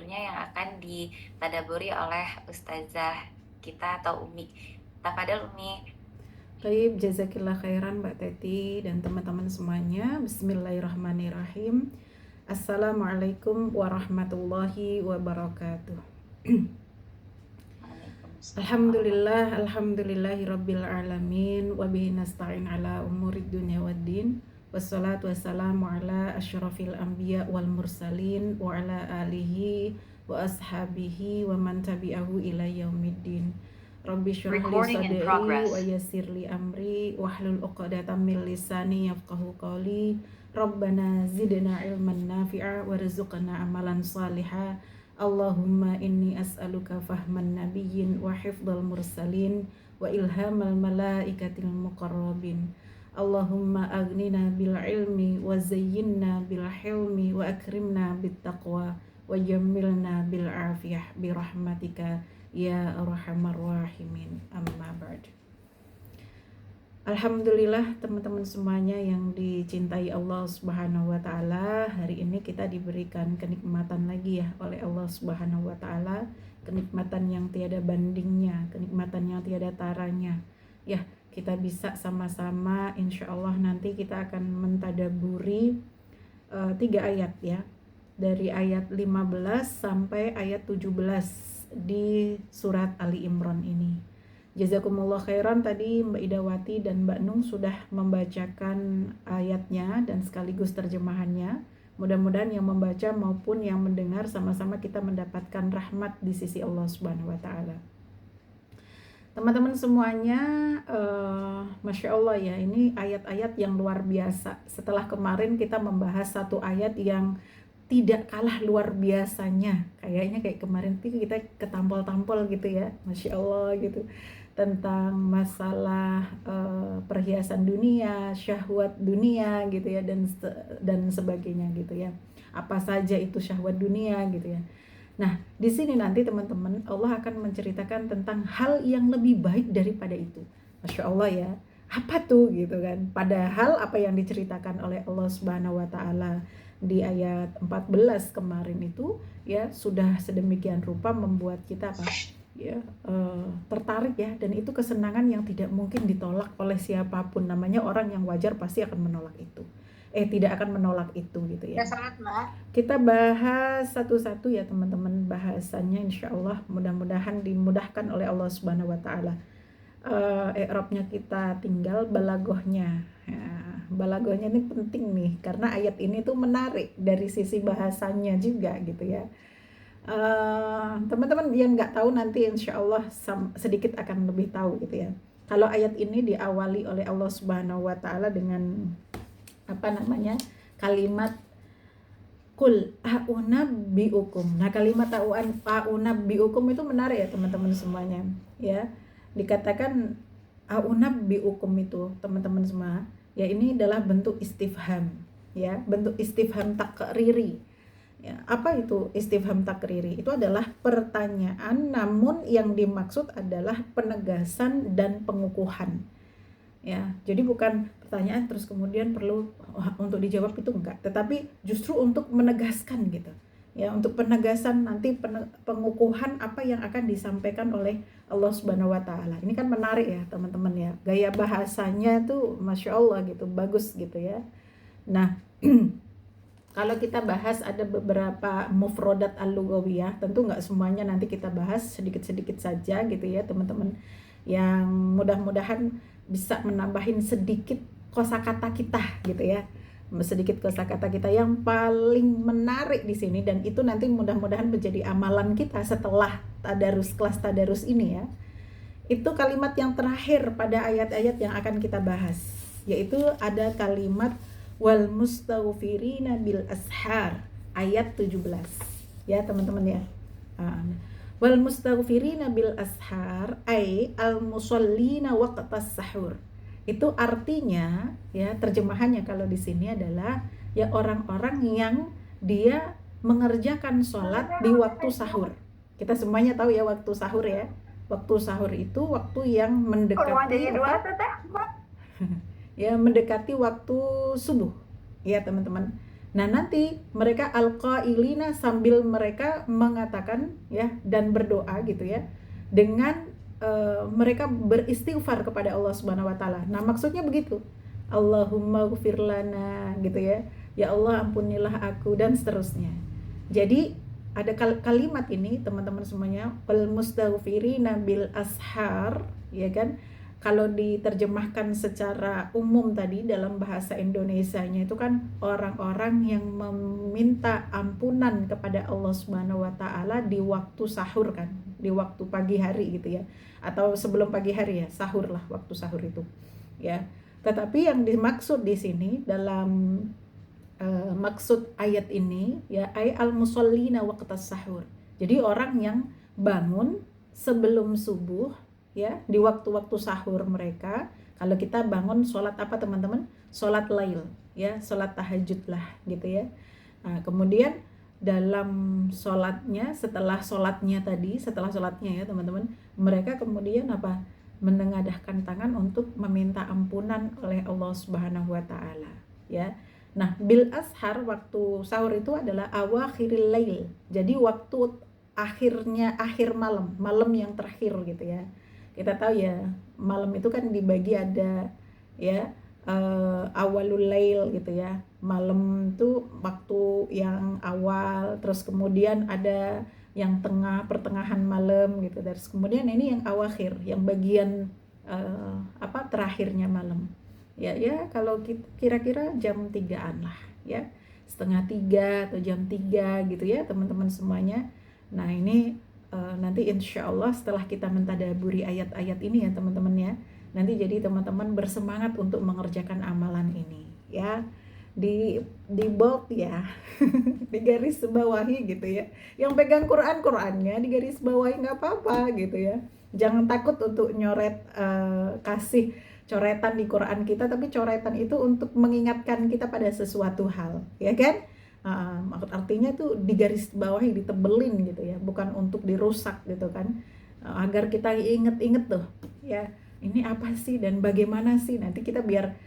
yang akan ditadaburi oleh ustazah kita atau Umi. Tafadhol Umi. Baik, jazakillah khairan Mbak Teti dan teman-teman semuanya. Bismillahirrahmanirrahim. Assalamualaikum warahmatullahi wabarakatuh. Alhamdulillahi rabbil alamin wa bihi nasta'in ala umurid dunya waddin. Wassalatu wassalamu ala asyrafil anbiya wal mursalin wa ala alihi wa ashabihi wa man tabi'ahu ila yaumiddin. Rabbi shrah li sadri wa yassir li amri wahlul 'uqdatam min lisani yafqahu qawli. Rabbana zidna ilman nafi'a warzuqna amalan salihah. Allahumma inni as'aluka fahman nabiyyin wa hifdzal mursalin wa ilhamal malaikatil muqarrabin. Allahumma aghnina bil ilmi wa zayyinna bil hilmi wa akrimna bit taqwa wa jammilna bil afiyah bi rahmatika ya arhamar rahimin. Amma ba'd. Alhamdulillah teman-teman semuanya yang dicintai Allah Subhanahu wa taala, hari ini kita diberikan kenikmatan lagi ya oleh Allah Subhanahu wa taala, kenikmatan yang tiada bandingnya, kenikmatan yang tiada taranya. Ya, kita bisa sama-sama insya Allah nanti kita akan mentadaburi 3 ayat ya. Dari ayat 15 sampai ayat 17 di surat Ali Imran ini. Jazakumullah khairan, tadi Mbak Idawati dan Mbak Nung sudah membacakan ayatnya dan sekaligus terjemahannya. Mudah-mudahan yang membaca maupun yang mendengar sama-sama kita mendapatkan rahmat di sisi Allah Subhanahu wa taala. Teman-teman semuanya, Masya Allah ya, ini ayat-ayat yang luar biasa. Setelah kemarin kita membahas satu ayat yang tidak kalah luar biasanya, kayaknya kayak kemarin itu kita ketampol-tampol gitu ya, Masya Allah gitu, tentang masalah perhiasan dunia, syahwat dunia gitu ya, dan sebagainya gitu ya, apa saja itu syahwat dunia gitu ya. Nah, di sini nanti teman-teman Allah akan menceritakan tentang hal yang lebih baik daripada itu. Masya Allah ya, apa tuh gitu kan. Padahal apa yang diceritakan oleh Allah Subhanahu wa taala di ayat 14 kemarin itu ya sudah sedemikian rupa membuat kita apa? Ya, tertarik ya, dan itu kesenangan yang tidak mungkin ditolak oleh siapapun. Namanya orang yang wajar pasti akan menolak itu. Tidak akan menolak itu gitu ya. Sangat Mbak. Kita bahas satu-satu ya teman-teman bahasannya, insya Allah mudah-mudahan dimudahkan oleh Allah Subhanahu wa taala. I'rabnya kita tinggal balagohnya. Ya, balagohnya ini penting nih karena ayat ini tuh menarik dari sisi bahasanya juga gitu ya. Teman-teman yang nggak tahu nanti insya Allah sedikit akan lebih tahu gitu ya. Kalau ayat ini diawali oleh Allah Subhanahu wa taala dengan kalimat kul a'unabbiukum. Nah, kalimat a'unabbiukum itu menarik ya teman-teman semuanya ya. Dikatakan a'unabbiukum itu teman-teman semua ya, ini adalah bentuk istifham ya, bentuk istifham takriri. Ya, apa itu istifham takriri? Itu adalah pertanyaan namun yang dimaksud adalah penegasan dan pengukuhan. Ya, jadi bukan pertanyaan terus kemudian perlu untuk dijawab, itu enggak, tetapi justru untuk menegaskan gitu. Ya, untuk penegasan nanti pengukuhan apa yang akan disampaikan oleh Allah Subhanahu wa taala. Ini kan menarik ya, teman-teman ya. Gaya bahasanya tuh Masya Allah gitu, bagus gitu ya. Nah, kalau kita bahas ada beberapa mufrodat al-lughawiyah, tentu nggak semuanya nanti kita bahas, sedikit-sedikit saja gitu ya teman-teman, yang mudah-mudahan bisa menambahin sedikit kosakata kita gitu ya, sedikit kosakata kita yang paling menarik di sini, dan itu nanti mudah-mudahan menjadi amalan kita setelah tadarus, kelas tadarus ini ya. Itu kalimat yang terakhir pada ayat-ayat yang akan kita bahas, yaitu ada kalimat wal mustaghfirina bil ashar, ayat 17 ya teman-teman ya. Wal mustaghfirina bil ashar ay al musallina waqtas sahur. Itu artinya ya, terjemahannya kalau di sini adalah ya orang-orang yang dia mengerjakan sholat di waktu sahur. Kita semuanya tahu ya waktu sahur ya. Waktu sahur itu waktu yang mendekati ya, mendekati waktu subuh ya teman-teman. Nah, nanti mereka alqailina sambil mereka mengatakan ya dan berdoa gitu ya dengan mereka beristighfar kepada Allah Subhanahu wa taala. Nah, maksudnya begitu. Allahumma ghfir lana gitu ya. Ya Allah, ampunilah aku dan seterusnya. Jadi ada kalimat ini teman-teman semuanya, wal mustaghfirina bil ashar, ya kan? Kalau diterjemahkan secara umum tadi dalam bahasa Indonesianya itu kan orang-orang yang meminta ampunan kepada Allah Subhanahu wa taala di waktu sahur kan, di waktu pagi hari gitu ya. Atau sebelum pagi hari ya, sahur lah, waktu sahur itu. Ya. Tetapi yang dimaksud di sini dalam maksud ayat ini ya ay al musallina waqtas sahur. Jadi orang yang bangun sebelum subuh ya di waktu-waktu sahur mereka. Kalau kita bangun sholat apa teman-teman? Sholat lail ya, sholat tahajud lah gitu ya. Nah, kemudian dalam sholatnya, setelah sholatnya ya teman-teman, mereka kemudian apa? Menengadahkan tangan untuk meminta ampunan oleh Allah Subhanahu wa taala ya. Nah, bil ashar waktu sahur itu adalah awakhiril lail. Jadi waktu akhir malam, malam yang terakhir gitu ya. Kita tahu ya, malam itu kan dibagi ada ya awalul lail gitu ya. Malam itu waktu yang awal, terus kemudian ada yang tengah, pertengahan malam gitu. Terus kemudian ini yang awakhir, yang bagian terakhirnya malam. Ya kalau kira-kira jam 3-an lah ya, 2:30 atau jam 3 gitu ya teman-teman semuanya. Nah ini nanti insya Allah setelah kita mentadaburi ayat-ayat ini ya teman-teman ya, nanti jadi teman-teman bersemangat untuk mengerjakan amalan ini ya, di bold ya di garis bawahi gitu ya, yang pegang Qurannya di garis bawahi nggak apa-apa gitu ya, jangan takut untuk nyoret kasih coretan di Quran kita, tapi coretan itu untuk mengingatkan kita pada sesuatu hal ya kan. Artinya tuh di garis bawahi, ditebelin gitu ya, bukan untuk dirusak gitu kan, agar kita inget-inget tuh ya, ini apa sih dan bagaimana sih, nanti kita biar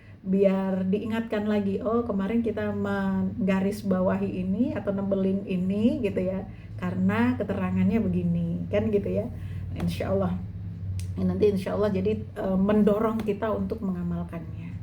diingatkan lagi, oh kemarin kita menggaris bawahi ini atau nebelin ini gitu ya, karena keterangannya begini kan gitu ya. Insya Allah nanti insya Allah jadi mendorong kita untuk mengamalkannya.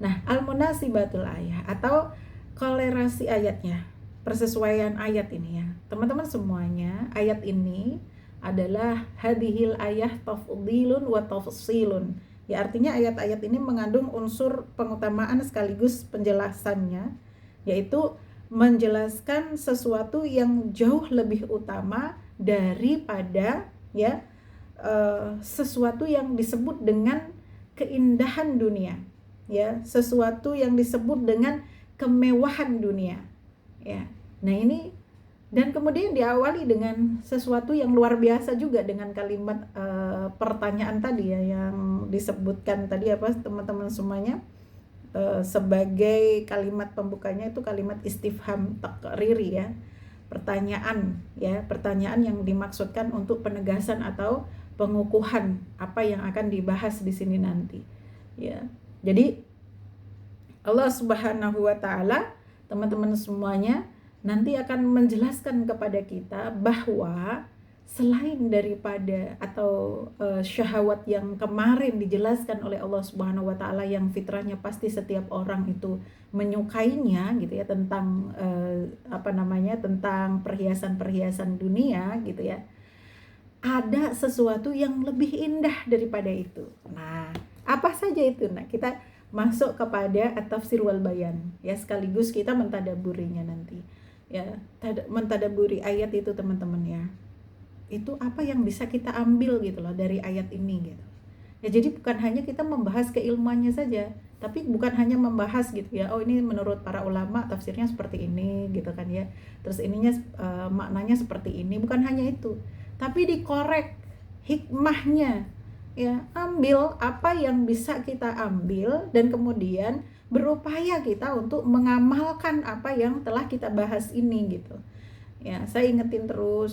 Nah, al-munasibatul ayah atau kolerasi ayatnya, persesuaian ayat ini ya teman-teman semuanya. Ayat ini adalah hadhil ayah tafdilun wa tafsilun ya, artinya ayat-ayat ini mengandung unsur pengutamaan sekaligus penjelasannya, yaitu menjelaskan sesuatu yang jauh lebih utama daripada ya sesuatu yang disebut dengan keindahan dunia ya, sesuatu yang disebut dengan kemewahan dunia ya. Nah ini, dan kemudian diawali dengan sesuatu yang luar biasa juga dengan kalimat pertanyaan tadi ya, yang disebutkan tadi apa teman-teman semuanya, sebagai kalimat pembukanya itu kalimat istifham takriri ya, pertanyaan ya, pertanyaan yang dimaksudkan untuk penegasan atau pengukuhan apa yang akan dibahas di sini nanti ya. Jadi Allah Subhanahu wa taala teman-teman semuanya nanti akan menjelaskan kepada kita bahwa selain daripada atau syahwat yang kemarin dijelaskan oleh Allah Subhanahu wa taala yang fitrahnya pasti setiap orang itu menyukainya gitu ya, tentang tentang perhiasan-perhiasan dunia gitu ya, ada sesuatu yang lebih indah daripada itu. Nah, apa saja itu? Nah, kita masuk kepada at-tafsir wal bayan ya, sekaligus kita mentadaburinya nanti ya, mentadaburi ayat itu teman-teman ya. Itu apa yang bisa kita ambil gitu loh dari ayat ini gitu. Ya jadi bukan hanya kita membahas keilmuannya saja, tapi bukan hanya membahas gitu ya, oh ini menurut para ulama tafsirnya seperti ini gitu kan ya, terus ininya maknanya seperti ini, bukan hanya itu, tapi dikorek hikmahnya ya, ambil apa yang bisa kita ambil dan kemudian berupaya kita untuk mengamalkan apa yang telah kita bahas ini gitu ya. Saya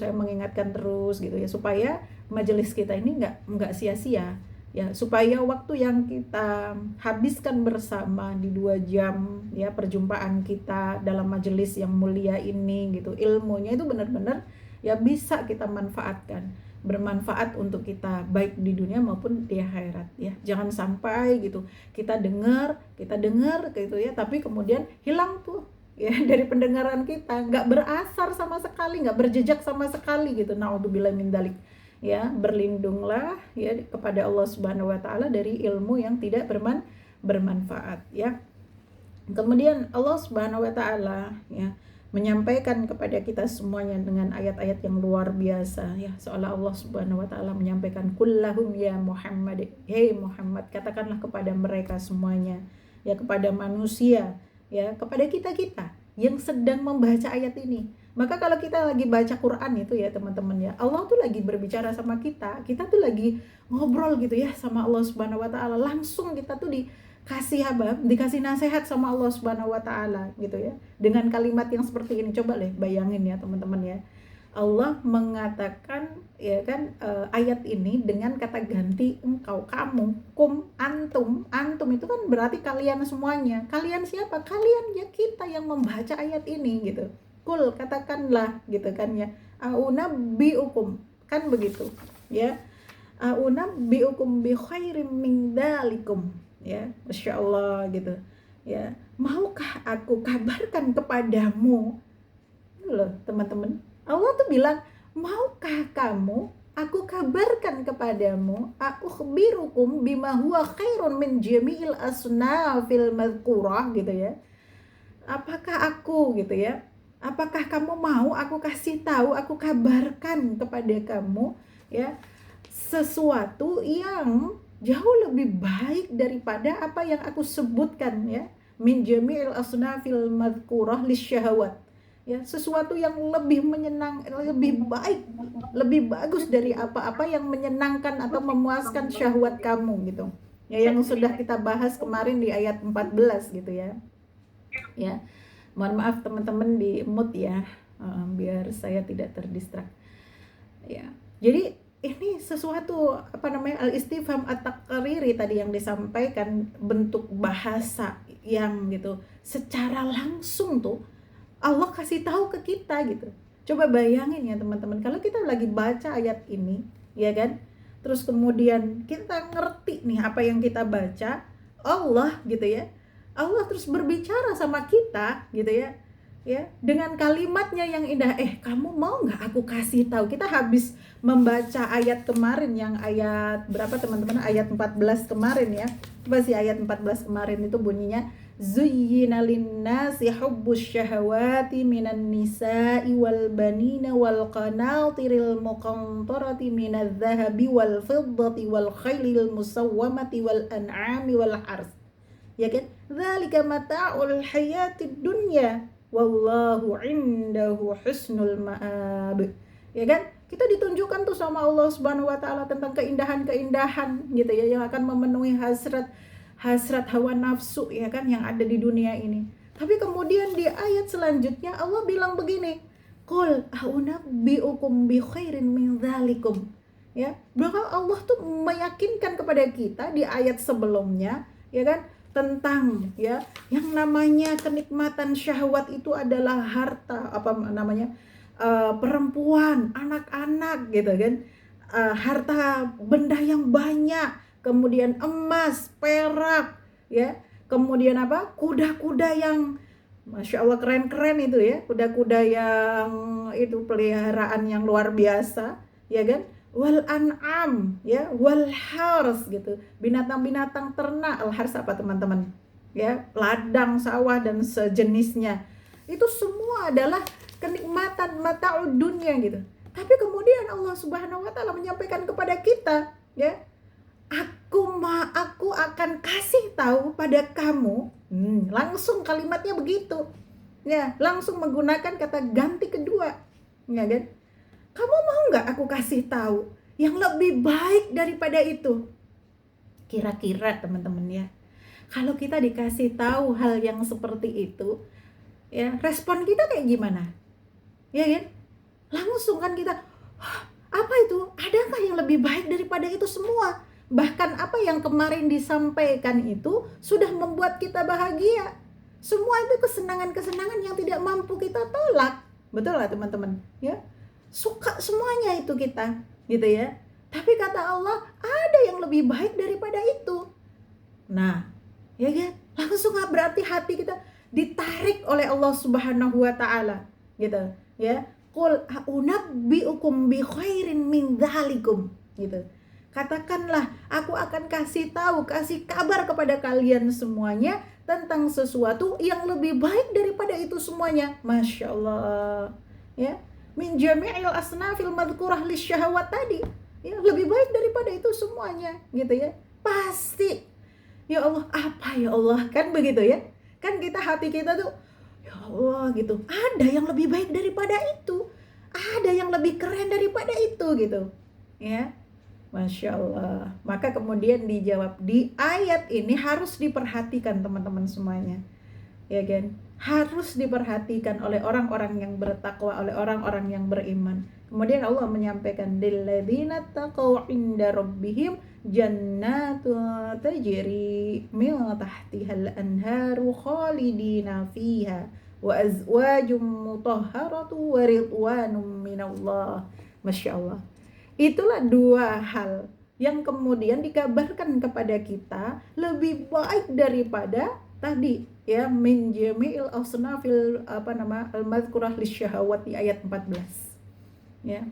mengingatkan terus gitu ya, supaya majelis kita ini nggak sia-sia ya, supaya waktu yang kita habiskan bersama di 2 jam ya perjumpaan kita dalam majelis yang mulia ini gitu, ilmunya itu benar-benar ya bisa kita manfaatkan, bermanfaat untuk kita baik di dunia maupun di akhirat ya. Jangan sampai gitu kita dengar gitu ya, tapi kemudian hilang tuh ya dari pendengaran kita, nggak berasar sama sekali, nggak berjejak sama sekali gitu. Naudzubillah min dzalik. Ya, berlindunglah ya kepada Allah Subhanahu wa taala dari ilmu yang tidak bermanfaat ya. Kemudian Allah Subhanahu wa taala ya menyampaikan kepada kita semuanya dengan ayat-ayat yang luar biasa ya, seolah Allah Subhanahu wa taala menyampaikan kullahum ya Muhammad, hei Muhammad, katakanlah kepada mereka semuanya ya, kepada manusia ya, kepada kita-kita yang sedang membaca ayat ini. Maka kalau kita lagi baca Quran itu ya teman-teman ya, Allah tuh lagi berbicara sama kita tuh lagi ngobrol gitu ya sama Allah Subhanahu wa taala, langsung kita tuh dikasih nasihat sama Allah Subhanahu wa taala gitu ya. Dengan kalimat yang seperti ini, coba deh bayangin ya teman-teman ya. Allah mengatakan ya kan ayat ini dengan kata ganti engkau, kamu, kum, antum. Antum itu kan berarti kalian semuanya. Kalian siapa? Kalian ya, kita yang membaca ayat ini gitu. Kul, katakanlah gitu kan ya, biukum, kan begitu ya, biukum bi khairim min dzalikum ya, Masya Allah gitu ya, maukah aku kabarkan kepadamu loh teman-teman. Allah tuh bilang, maukah kamu aku kabarkan kepadamu, akhbirukum bima huwa khairun min jami'il asnafil madhkurah gitu ya, apakah aku gitu ya, apakah kamu mau aku kasih tahu, aku kabarkan kepada kamu ya sesuatu yang jauh lebih baik daripada apa yang aku sebutkan ya, min jami'il asnafil madhkurah lisyahawat ya, sesuatu yang lebih lebih baik, lebih bagus dari apa-apa yang menyenangkan atau memuaskan syahwat kamu gitu ya, yang sudah kita bahas kemarin di ayat 14 gitu ya. Ya, mohon maaf teman-teman di mute ya, biar saya tidak terdistrak ya. Jadi ini sesuatu apa namanya, al-istifham at-taqriri tadi yang disampaikan, bentuk bahasa yang gitu secara langsung tuh Allah kasih tahu ke kita gitu. Coba bayangin ya teman-teman, kalau kita lagi baca ayat ini ya kan, terus kemudian kita ngerti nih apa yang kita baca, Allah gitu ya, Allah terus berbicara sama kita gitu ya, ya dengan kalimatnya yang indah. Kamu mau nggak aku kasih tahu? Kita habis membaca ayat kemarin yang ayat berapa teman-teman? Ayat 14 kemarin ya. Coba sih ayat 14 kemarin itu bunyinya, zuyyina linnasi hubbus syahawati minan nisa'i wal banina wal qanatiril muqantarati minadz zahabi wal fiddati wal khailil musawwamati wal an'ami wal hars. Ya kan? Dzalika mata'ul hayatid dunya wallahu indahu husnul ma'ab. Ya kan? Kita ditunjukkan tuh sama Allah Subhanahu wa taala tentang keindahan-keindahan gitu ya, yang akan memenuhi hasrat hawa nafsu ya kan yang ada di dunia ini. Tapi kemudian di ayat selanjutnya Allah bilang begini, qul a'unabbi'ukum bi khairin min dzalikum. Ya, bahwa Allah tuh meyakinkan kepada kita di ayat sebelumnya ya kan, tentang ya yang namanya kenikmatan syahwat itu adalah harta, apa namanya, perempuan, anak-anak gitu kan, harta benda yang banyak, kemudian emas, perak ya, kemudian apa, kuda-kuda yang Masya Allah keren-keren itu ya, kuda-kuda yang itu peliharaan yang luar biasa ya kan, wal an'am ya, wal hars gitu, binatang-binatang ternak. Al hars apa teman-teman ya, ladang sawah dan sejenisnya, itu semua adalah kenikmatan mata'ud dunia gitu. Tapi kemudian Allah Subhanahu wa taala menyampaikan kepada kita ya, aku akan kasih tahu pada kamu. Langsung kalimatnya begitu ya, langsung menggunakan kata ganti kedua ya kan, kamu mau nggak aku kasih tahu yang lebih baik daripada itu? Kira-kira teman-teman ya, kalau kita dikasih tahu hal yang seperti itu ya, respon kita kayak gimana ya kan? Langsung kan kita, apa itu? Adakah yang lebih baik daripada itu semua? Bahkan apa yang kemarin disampaikan itu sudah membuat kita bahagia. Semua itu kesenangan-kesenangan yang tidak mampu kita tolak. Betul lah teman-teman, ya. Suka semuanya itu kita, gitu ya. Tapi kata Allah, ada yang lebih baik daripada itu. Nah, ya kan? Langsung berarti hati kita ditarik oleh Allah Subhanahu wa taala, gitu, ya. Qul a'unabbi'ukum bi khairin min dzalikum, gitu. Katakanlah, aku akan kasih kabar kepada kalian semuanya tentang sesuatu yang lebih baik daripada itu semuanya. Masya Allah, ya. Min jami'il asnafil madhkurah lisyahawat tadi, ya, lebih baik daripada itu semuanya, gitu ya. Pasti, ya Allah, apa ya Allah, kan begitu ya. Kan kita, hati kita tuh, ya Allah, gitu, ada yang lebih baik daripada itu, ada yang lebih keren daripada itu, gitu ya. Masya Allah. Maka kemudian dijawab, di ayat ini harus diperhatikan teman-teman semuanya, ya kan? Harus diperhatikan oleh orang-orang yang bertakwa, oleh orang-orang yang beriman. Kemudian Allah menyampaikan, lilladzina taqaw inda rabbihim jannatun tajri min tahtihal anharu khalidina fiha wa azwajum mutahharatu wa ridwanum minallah. Masya Allah. Itulah dua hal yang kemudian dikabarkan kepada kita lebih baik daripada tadi, ya, min jami'il asnafil al-madhkurah lisyahawat di ayat 14, ya.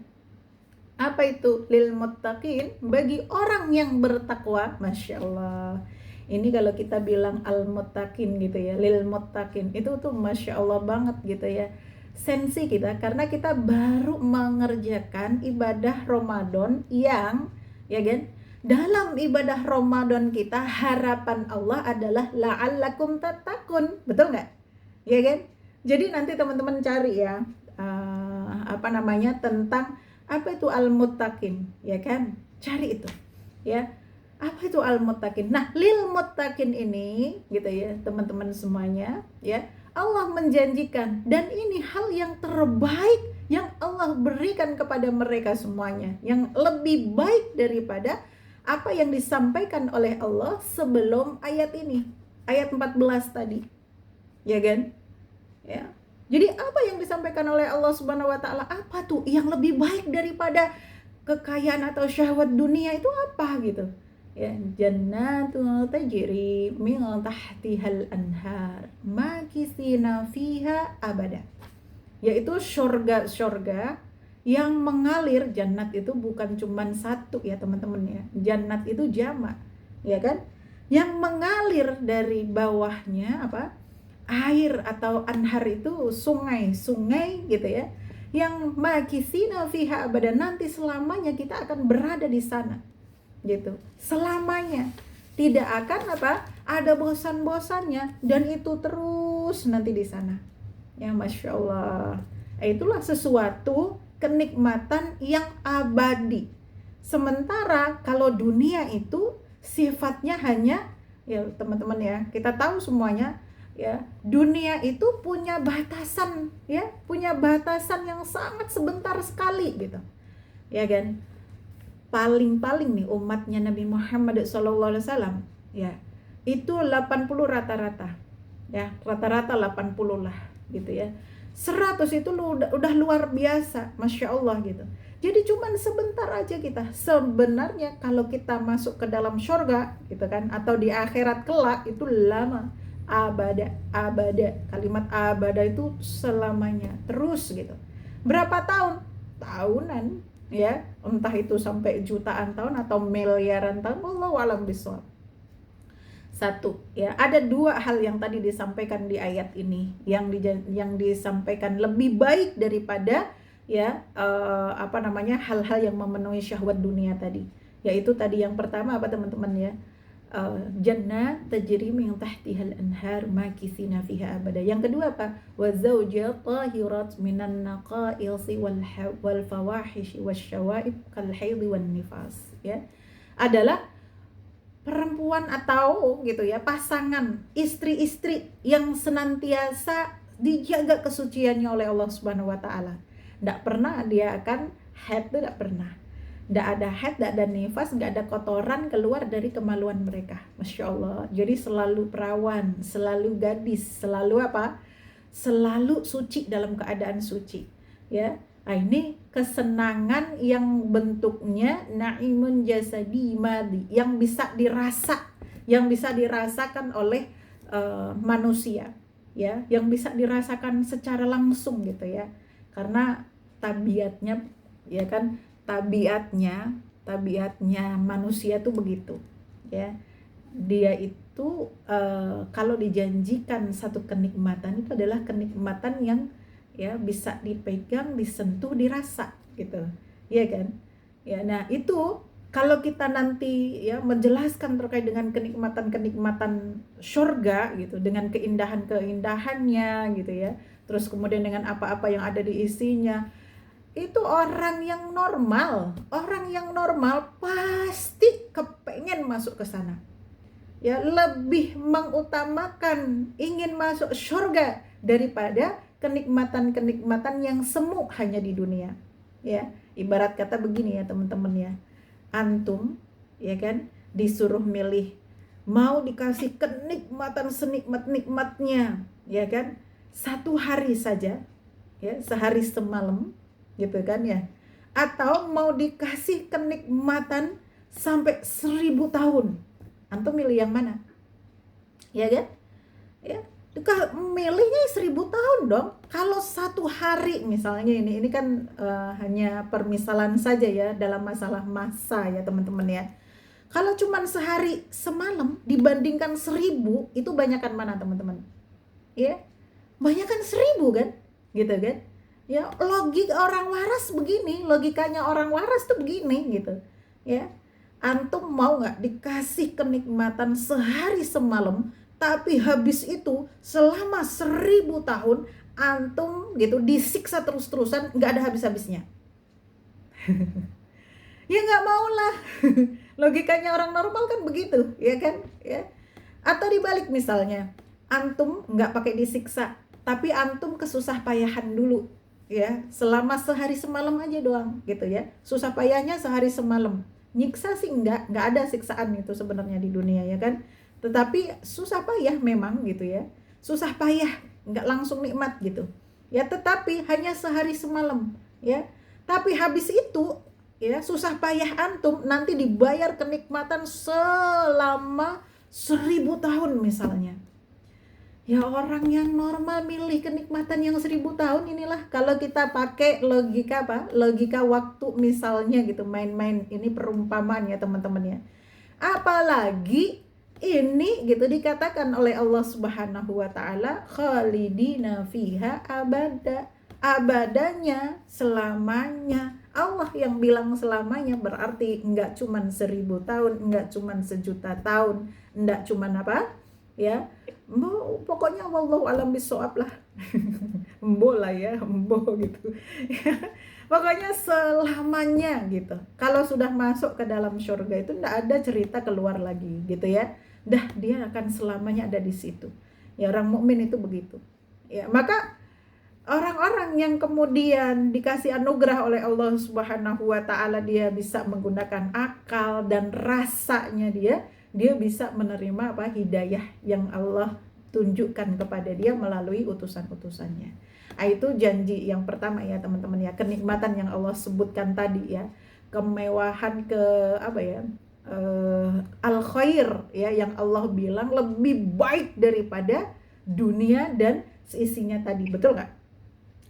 Apa itu? Lil muttaqin, bagi orang yang bertakwa. Masya Allah, ini kalau kita bilang al muttaqin gitu ya, lil muttaqin, itu tuh Masya Allah banget gitu ya, sensi kita, karena kita baru mengerjakan ibadah Ramadan yang, ya kan, dalam ibadah Ramadan kita harapan Allah adalah la'allakum tattaqun, betul nggak? Ya kan? Jadi nanti teman-teman cari ya, tentang apa itu al-muttaqin, ya kan? Cari itu, ya. Apa itu al-muttaqin? Nah, lil muttaqin ini, gitu ya, teman-teman semuanya, ya. Allah menjanjikan, dan ini hal yang terbaik yang Allah berikan kepada mereka semuanya, yang lebih baik daripada apa yang disampaikan oleh Allah sebelum ayat ini, ayat 14 tadi, ya kan? Ya. Jadi apa yang disampaikan oleh Allah Subhanahu wa taala, apa tuh yang lebih baik daripada kekayaan atau syahwat dunia itu apa gitu? Ya, jannatul tajri min tahtihal anhar makisina fiha abada. Yaitu surga yang mengalir. Jannat itu bukan cuman satu ya teman-teman ya. Jannat itu jamak, ya kan? Yang mengalir dari bawahnya air atau anhar itu sungai gitu ya. Yang makisina fiha abada, nanti selamanya kita akan berada di sana. Gitu. Selamanya. Tidak akan ada bosan-bosannya, dan itu terus nanti di sana. Ya Masya Allah. Itulah sesuatu kenikmatan yang abadi. Sementara kalau dunia itu sifatnya hanya, ya teman-teman ya, kita tahu semuanya ya, dunia itu punya batasan ya, punya batasan yang sangat sebentar sekali gitu. Ya kan? Paling-paling nih umatnya Nabi Muhammad SAW ya, itu 80 rata-rata. Ya, rata-rata 80 lah gitu ya. 100 itu udah luar biasa, Masya Allah gitu. Jadi cuman sebentar aja kita. Sebenarnya kalau kita masuk ke dalam surga gitu kan, atau di akhirat kelak, itu lama. Abada. Kalimat abada itu selamanya, terus gitu. Berapa tahun? Tahunan ya, entah itu sampai jutaan tahun atau miliaran tahun, wallahu a'lam bishawab. Satu ya, ada dua hal yang tadi disampaikan di ayat ini yang disampaikan lebih baik daripada ya hal-hal yang memenuhi syahwat dunia tadi. Yaitu tadi yang pertama apa teman-teman ya? Jannah tajri min tahtihal anhar makisina fiha abada. Yang kedua apa? Wa zawjat tahirat minan naqa'isi wal fawahish wasyawaib kal haid wan nifas ya. Adalah perempuan atau gitu ya, pasangan istri-istri yang senantiasa dijaga kesuciannya oleh Allah Subhanahu wa taala. Enggak pernah dia akan haid, tidak pernah. Nggak ada haid, nggak ada nifas, nggak ada kotoran keluar dari kemaluan mereka. Masya Allah. Jadi selalu perawan, selalu gadis, selalu apa? Selalu suci, dalam keadaan suci. Ya, nah, ini kesenangan yang bentuknya naimun jasadi madi, yang bisa dirasakan oleh manusia, ya, yang bisa dirasakan secara langsung gitu ya, karena tabiatnya, ya kan, tabiatnya manusia tuh begitu, ya. Dia itu kalau dijanjikan satu kenikmatan, itu adalah kenikmatan yang ya bisa dipegang, disentuh, dirasa gitu, ya kan? Ya, nah itu kalau kita nanti ya menjelaskan terkait dengan kenikmatan-kenikmatan surga gitu, dengan keindahan-keindahannya gitu ya, terus kemudian dengan apa-apa yang ada di isinya, itu orang yang normal pasti kepengen masuk ke sana. Ya, lebih mengutamakan ingin masuk surga daripada kenikmatan-kenikmatan yang semu hanya di dunia. Ya, ibarat kata begini ya teman-teman ya. Antum ya kan disuruh milih, mau dikasih kenikmatan senikmat-nikmatnya, ya kan, satu hari saja, ya, sehari semalam gitu kan ya, atau mau dikasih kenikmatan sampai 1000 tahun, antum milih yang mana? Ya kan? Ya, milihnya 1000 tahun dong. Kalau satu hari misalnya, ini kan hanya permisalan saja ya dalam masalah masa ya teman-teman ya. Kalau cuman sehari semalam dibandingkan 1000, itu banyakan mana teman-teman? Ya, banyakan 1000 kan? Gitu kan? Ya, logikanya orang waras tuh begini gitu. Ya, antum mau nggak dikasih kenikmatan sehari semalam, tapi habis itu selama 1000 tahun antum gitu disiksa terus-terusan, nggak ada habis-habisnya? Ya nggak mau lah. Logikanya orang normal kan begitu, ya kan? Ya. Atau dibalik misalnya, antum nggak pakai disiksa, tapi antum kesusah payahan dulu, ya, selama sehari semalam aja doang gitu ya, susah payahnya sehari semalam. Nyiksa sih nggak ada siksaan itu sebenarnya di dunia ya kan, tetapi susah payah memang gitu ya, susah payah, nggak langsung nikmat gitu ya, tetapi hanya sehari semalam ya, tapi habis itu ya susah payah antum nanti dibayar kenikmatan selama 1000 tahun misalnya. Ya, orang yang normal milih kenikmatan yang 1000 tahun inilah, kalau kita pakai logika logika waktu misalnya gitu, main-main, ini perumpamaan ya teman-teman ya. Apalagi ini gitu dikatakan oleh Allah Subhanahu wa taala, khalidina fiha abada, abadanya, selamanya. Allah yang bilang selamanya berarti enggak cuman 1000 tahun, enggak cuman 1.000.000 tahun, enggak cuman apa? Ya, pokoknya wallahu alam bisawab lah. Embo lah ya, embo gitu. Pokoknya selamanya gitu. Kalau sudah masuk ke dalam surga itu enggak ada cerita keluar lagi gitu ya. Dah, dia akan selamanya ada di situ. Ya, orang mukmin itu begitu. Ya, maka orang-orang yang kemudian dikasih anugerah oleh Allah Subhanahu wa taala, dia bisa menggunakan akal dan rasanya, dia bisa menerima apa hidayah yang Allah tunjukkan kepada dia melalui utusan-utusannya. Itu janji yang pertama ya teman-teman ya, kenikmatan yang Allah sebutkan tadi ya, kemewahan al khair ya, yang Allah bilang lebih baik daripada dunia dan seisinya tadi, betul nggak?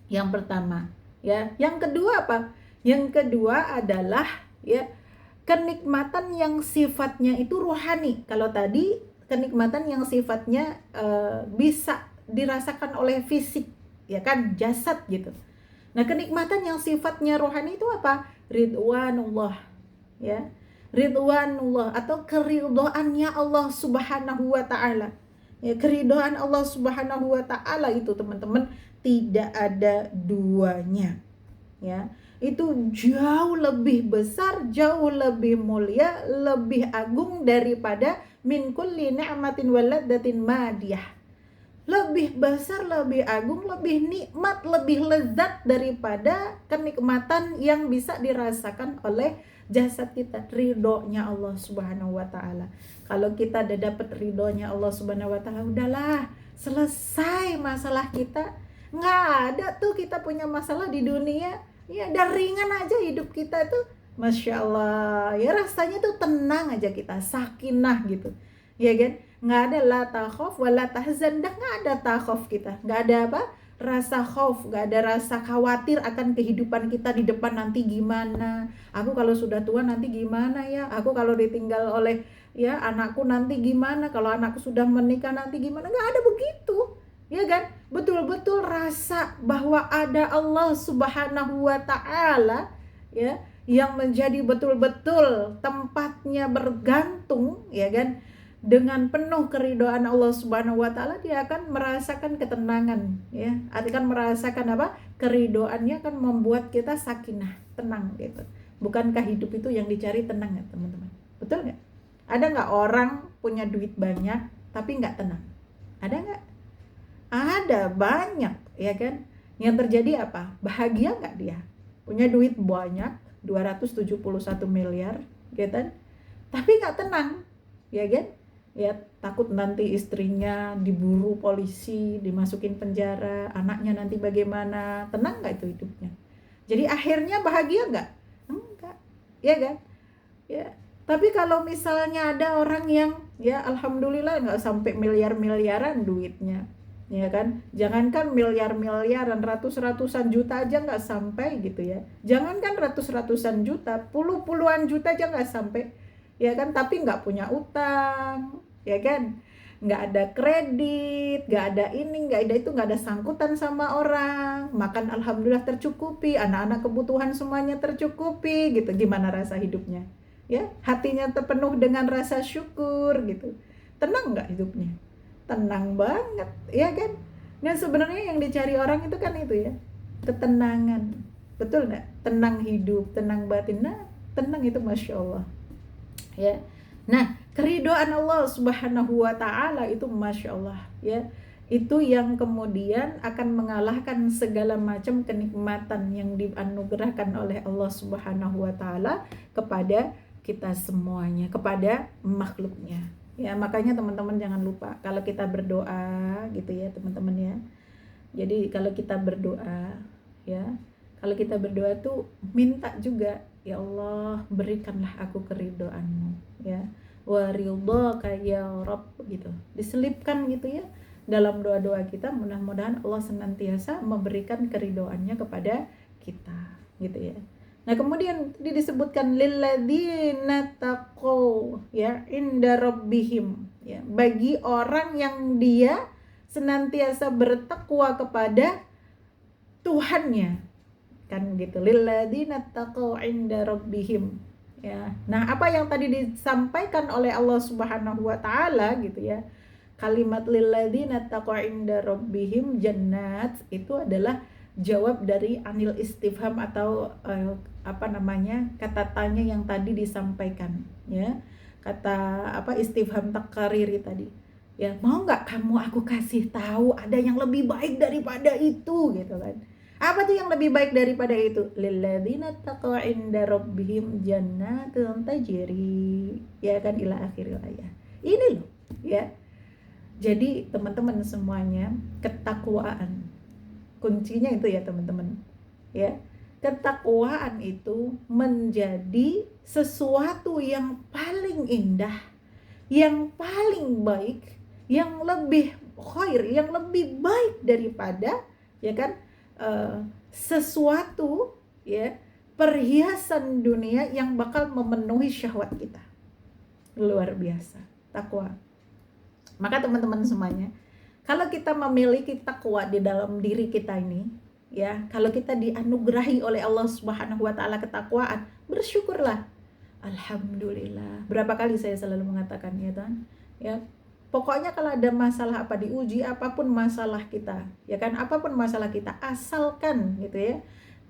Yang pertama ya. Yang kedua apa? Yang kedua adalah ya kenikmatan yang sifatnya itu rohani. Kalau tadi kenikmatan yang sifatnya bisa dirasakan oleh fisik, ya kan, jasad gitu. Nah, kenikmatan yang sifatnya rohani itu apa? Ridwanullah, ya. Ridwanullah atau keridhaannya Allah Subhanahu wa taala. Ya, keridhaan Allah Subhanahu wa taala itu teman-teman tidak ada duanya. Ya, itu jauh lebih besar, jauh lebih mulia, lebih agung daripada min kulli ni'matin waladdatin madiyah. lebih besar, lebih agung, lebih nikmat, lebih lezat daripada kenikmatan yang bisa dirasakan oleh jasad kita. Ridhonya Allah Subhanahu wa taala. Kalau kita udah dapat ridhonya Allah Subhanahu wa taala, udahlah, selesai masalah kita. Nggak ada tuh kita punya masalah di dunia. Ya, udah ringan aja hidup kita tuh. Masya Allah, ya rasanya tuh tenang aja kita, sakinah gitu, ya kan? Nggak ada la takhaf wa la tahzan, dah nggak ada takhaf kita, nggak ada apa, rasa khauf, nggak ada rasa khawatir akan kehidupan kita di depan nanti gimana, aku kalau sudah tua nanti gimana ya, aku kalau ditinggal oleh ya anakku nanti gimana, kalau anakku sudah menikah nanti gimana, nggak ada begitu, ya kan? Betul-betul rasa bahwa ada Allah Subhanahu wa taala, ya, yang menjadi betul-betul tempatnya bergantung, ya kan, dengan penuh keridhaan Allah Subhanahu wa taala, dia akan merasakan ketenangan, ya, akan merasakan apa, keridhaannya akan membuat kita sakinah, tenang gitu. Bukankah hidup itu yang dicari tenang ya teman-teman? Betul nggak? Ada nggak orang punya duit banyak tapi nggak tenang? Ada nggak? Ada, banyak, ya kan? Yang terjadi apa? Bahagia nggak dia? Punya duit banyak, 271 miliar, ya kan? Tapi nggak tenang, ya kan? Ya, takut nanti istrinya diburu polisi, dimasukin penjara, anaknya nanti bagaimana? Tenang nggak itu hidupnya? Jadi akhirnya bahagia nggak? Enggak, ya kan? Ya. Tapi kalau misalnya ada orang yang ya alhamdulillah nggak sampai miliar-miliaran duitnya, ya kan, jangankan miliar-miliaran, ratus-ratusan juta aja nggak sampai gitu ya, jangankan ratus-ratusan juta, puluh-puluhan juta aja nggak sampai, ya kan, tapi nggak punya utang, ya kan, nggak ada kredit, nggak ada ini, nggak ada itu, nggak ada sangkutan sama orang, makan alhamdulillah tercukupi, anak-anak kebutuhan semuanya tercukupi gitu, gimana rasa hidupnya, ya, hatinya terpenuh dengan rasa syukur gitu, tenang nggak hidupnya? Tenang banget, ya kan? Nah sebenarnya yang dicari orang itu kan itu ya, ketenangan, betul nggak? Tenang hidup, tenang batin, nah tenang itu Masya Allah, ya. Nah keridhaan Allah Subhanahu wa taala itu Masya Allah, ya, itu yang kemudian akan mengalahkan segala macam kenikmatan yang dianugerahkan oleh Allah Subhanahu wa taala kepada kita semuanya, kepada makhluknya. Ya, makanya teman-teman jangan lupa kalau kita berdoa gitu ya, teman-teman ya. Jadi kalau kita berdoa, ya, kalau kita berdoa tuh minta juga, ya Allah, berikanlah aku keridhaanmu, ya. Wa ridhaka ya Rabb gitu. Diselipkan gitu ya dalam doa-doa kita, mudah-mudahan Allah senantiasa memberikan keridhaannya kepada kita, gitu ya. Nah kemudian disebutkan lilladzina taqaw, ya, inda rabbihim, ya, bagi orang yang dia senantiasa bertakwa kepada Tuhannya, kan gitu, lilladzina taqaw inda rabbihim, ya. Nah apa yang tadi disampaikan oleh Allah Subhanahu wa taala gitu ya, kalimat lilladzina taqaw inda rabbihim jannat, itu adalah jawab dari anil istifham atau kata tanya yang tadi disampaikan, ya, kata istifham takariri tadi, ya, mau nggak kamu aku kasih tahu ada yang lebih baik daripada itu gitu kan. Apa tuh yang lebih baik daripada itu? Lilladzina taqaw inda rabbihim jannatun tajri, ya kan, ila akhiril ayat. Ini loh, ya. Jadi teman-teman semuanya, ketakwaan kuncinya itu ya teman-teman, ya. Ketakwaan itu menjadi sesuatu yang paling indah, yang paling baik, yang lebih khair, yang lebih baik daripada, ya kan, sesuatu, ya, perhiasan dunia yang bakal memenuhi syahwat kita. Luar biasa takwa. Maka teman-teman semuanya, kalau kita memiliki takwa di dalam diri kita ini, ya, kalau kita dianugerahi oleh Allah Subhanahu wa taala ketakwaan, bersyukurlah. Alhamdulillah. Berapa kali saya selalu mengatakan, ya kan? Ya, pokoknya kalau ada masalah apa, diuji apapun masalah kita, ya kan, apapun masalah kita, asalkan gitu ya,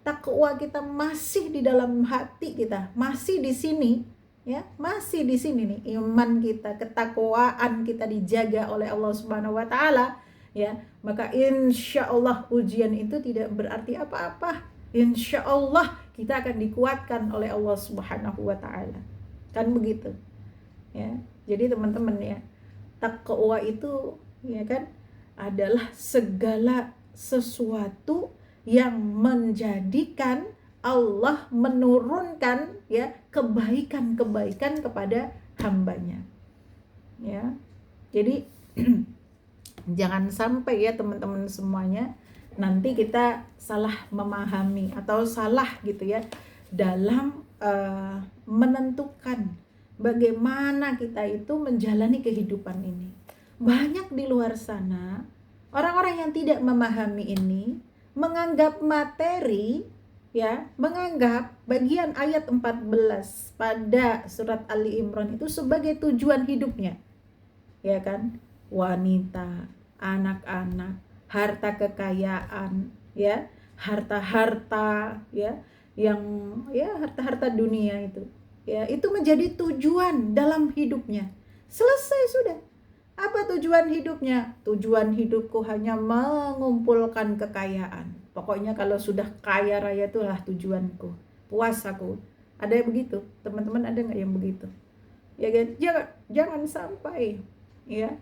takwa kita masih di dalam hati kita, masih di sini, ya, masih di sini nih, iman kita, ketakwaan kita dijaga oleh Allah Subhanahu wa taala, ya, maka insya Allah ujian itu tidak berarti apa-apa. Insya Allah kita akan dikuatkan oleh Allah Subhanahu wa Ta'ala, kan begitu ya. Jadi teman-teman ya, takwa itu ya kan adalah segala sesuatu yang menjadikan Allah menurunkan ya kebaikan-kebaikan kepada hambanya ya. Jadi jangan sampai ya teman-teman semuanya nanti kita salah memahami atau salah gitu ya dalam menentukan bagaimana kita itu menjalani kehidupan ini. Banyak di luar sana orang-orang yang tidak memahami ini, menganggap materi ya, menganggap bagian ayat 14 pada surat Ali Imran itu sebagai tujuan hidupnya. Ya kan? Wanita, anak-anak, harta kekayaan, ya, harta-harta ya, yang ya harta-harta dunia itu. Ya, itu menjadi tujuan dalam hidupnya. Selesai sudah. Apa tujuan hidupnya? Tujuan hidupku hanya mengumpulkan kekayaan. Pokoknya kalau sudah kaya raya itulah tujuanku. Puas aku. Ada yang begitu? Teman-teman ada nggak yang begitu? Ya kan? Jangan sampai ya.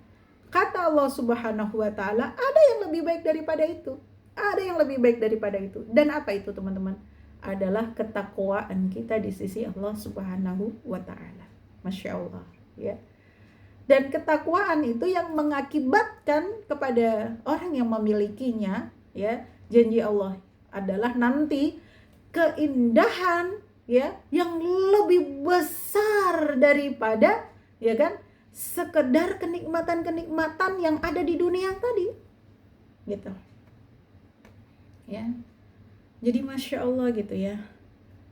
Kata Allah Subhanahu wa Ta'ala, ada yang lebih baik daripada itu. Ada yang lebih baik daripada itu. Dan apa itu teman-teman? Adalah ketakwaan kita di sisi Allah Subhanahu wa Ta'ala. Masya Allah ya. Dan ketakwaan itu yang mengakibatkan kepada orang yang memilikinya ya, janji Allah adalah nanti keindahan ya yang lebih besar daripada ya kan sekedar kenikmatan-kenikmatan yang ada di dunia tadi gitu ya. Jadi Masya Allah gitu ya,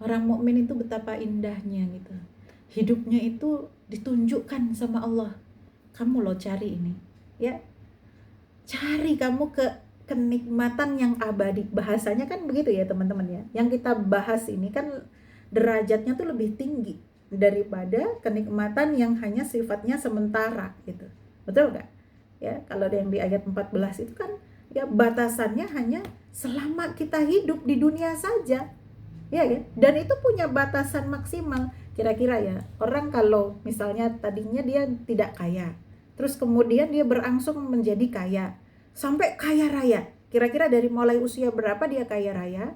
orang mukmin itu betapa indahnya gitu, hidupnya itu ditunjukkan sama Allah. Kamu lo cari ini ya, cari kamu ke kenikmatan yang abadi. Bahasanya kan begitu ya teman-teman ya. Yang kita bahas ini kan derajatnya tuh lebih tinggi daripada kenikmatan yang hanya sifatnya sementara gitu. Betul nggak? Ya, kalau yang di ayat 14 itu kan ya batasannya hanya selama kita hidup di dunia saja. Ya kan? Dan itu punya batasan maksimal. Kira-kira ya, orang kalau misalnya tadinya dia tidak kaya, terus kemudian dia berangsur menjadi kaya, sampai kaya raya. Kira-kira dari mulai usia berapa dia kaya raya?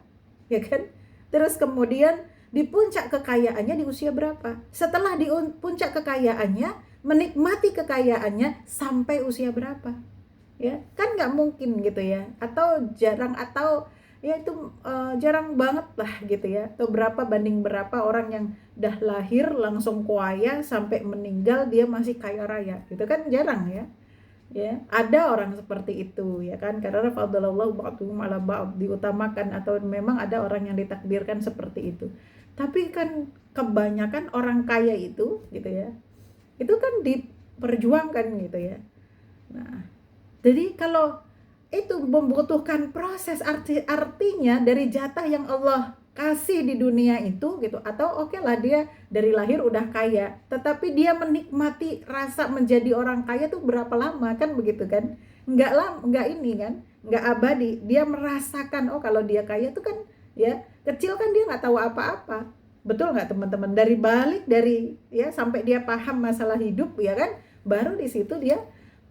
Ya kan? Terus kemudian di puncak kekayaannya di usia berapa? Setelah di puncak kekayaannya, menikmati kekayaannya sampai usia berapa? Ya, kan nggak mungkin gitu ya. Atau jarang, atau ya itu jarang banget lah gitu ya. Atau berapa banding berapa orang yang dah lahir langsung kaya sampai meninggal dia masih kaya raya. Gitu kan jarang ya. Ya, ada orang seperti itu ya kan, karena fadlallahu ba'dhum ala ba'd, diutamakan, atau memang ada orang yang ditakdirkan seperti itu. Tapi kan kebanyakan orang kaya itu gitu ya, itu kan diperjuangkan gitu ya. Nah, jadi kalau itu membutuhkan proses, artinya dari jatah yang Allah kasih di dunia itu gitu, atau oke lah dia dari lahir udah kaya, tetapi dia menikmati rasa menjadi orang kaya tuh berapa lama, kan begitu kan? Nggak lama, nggak ini kan, nggak abadi. Dia merasakan, oh kalau dia kaya tuh kan ya kecil kan dia nggak tahu apa-apa, betul nggak teman-teman? Dari balik dari ya sampai dia paham masalah hidup ya kan, baru di situ dia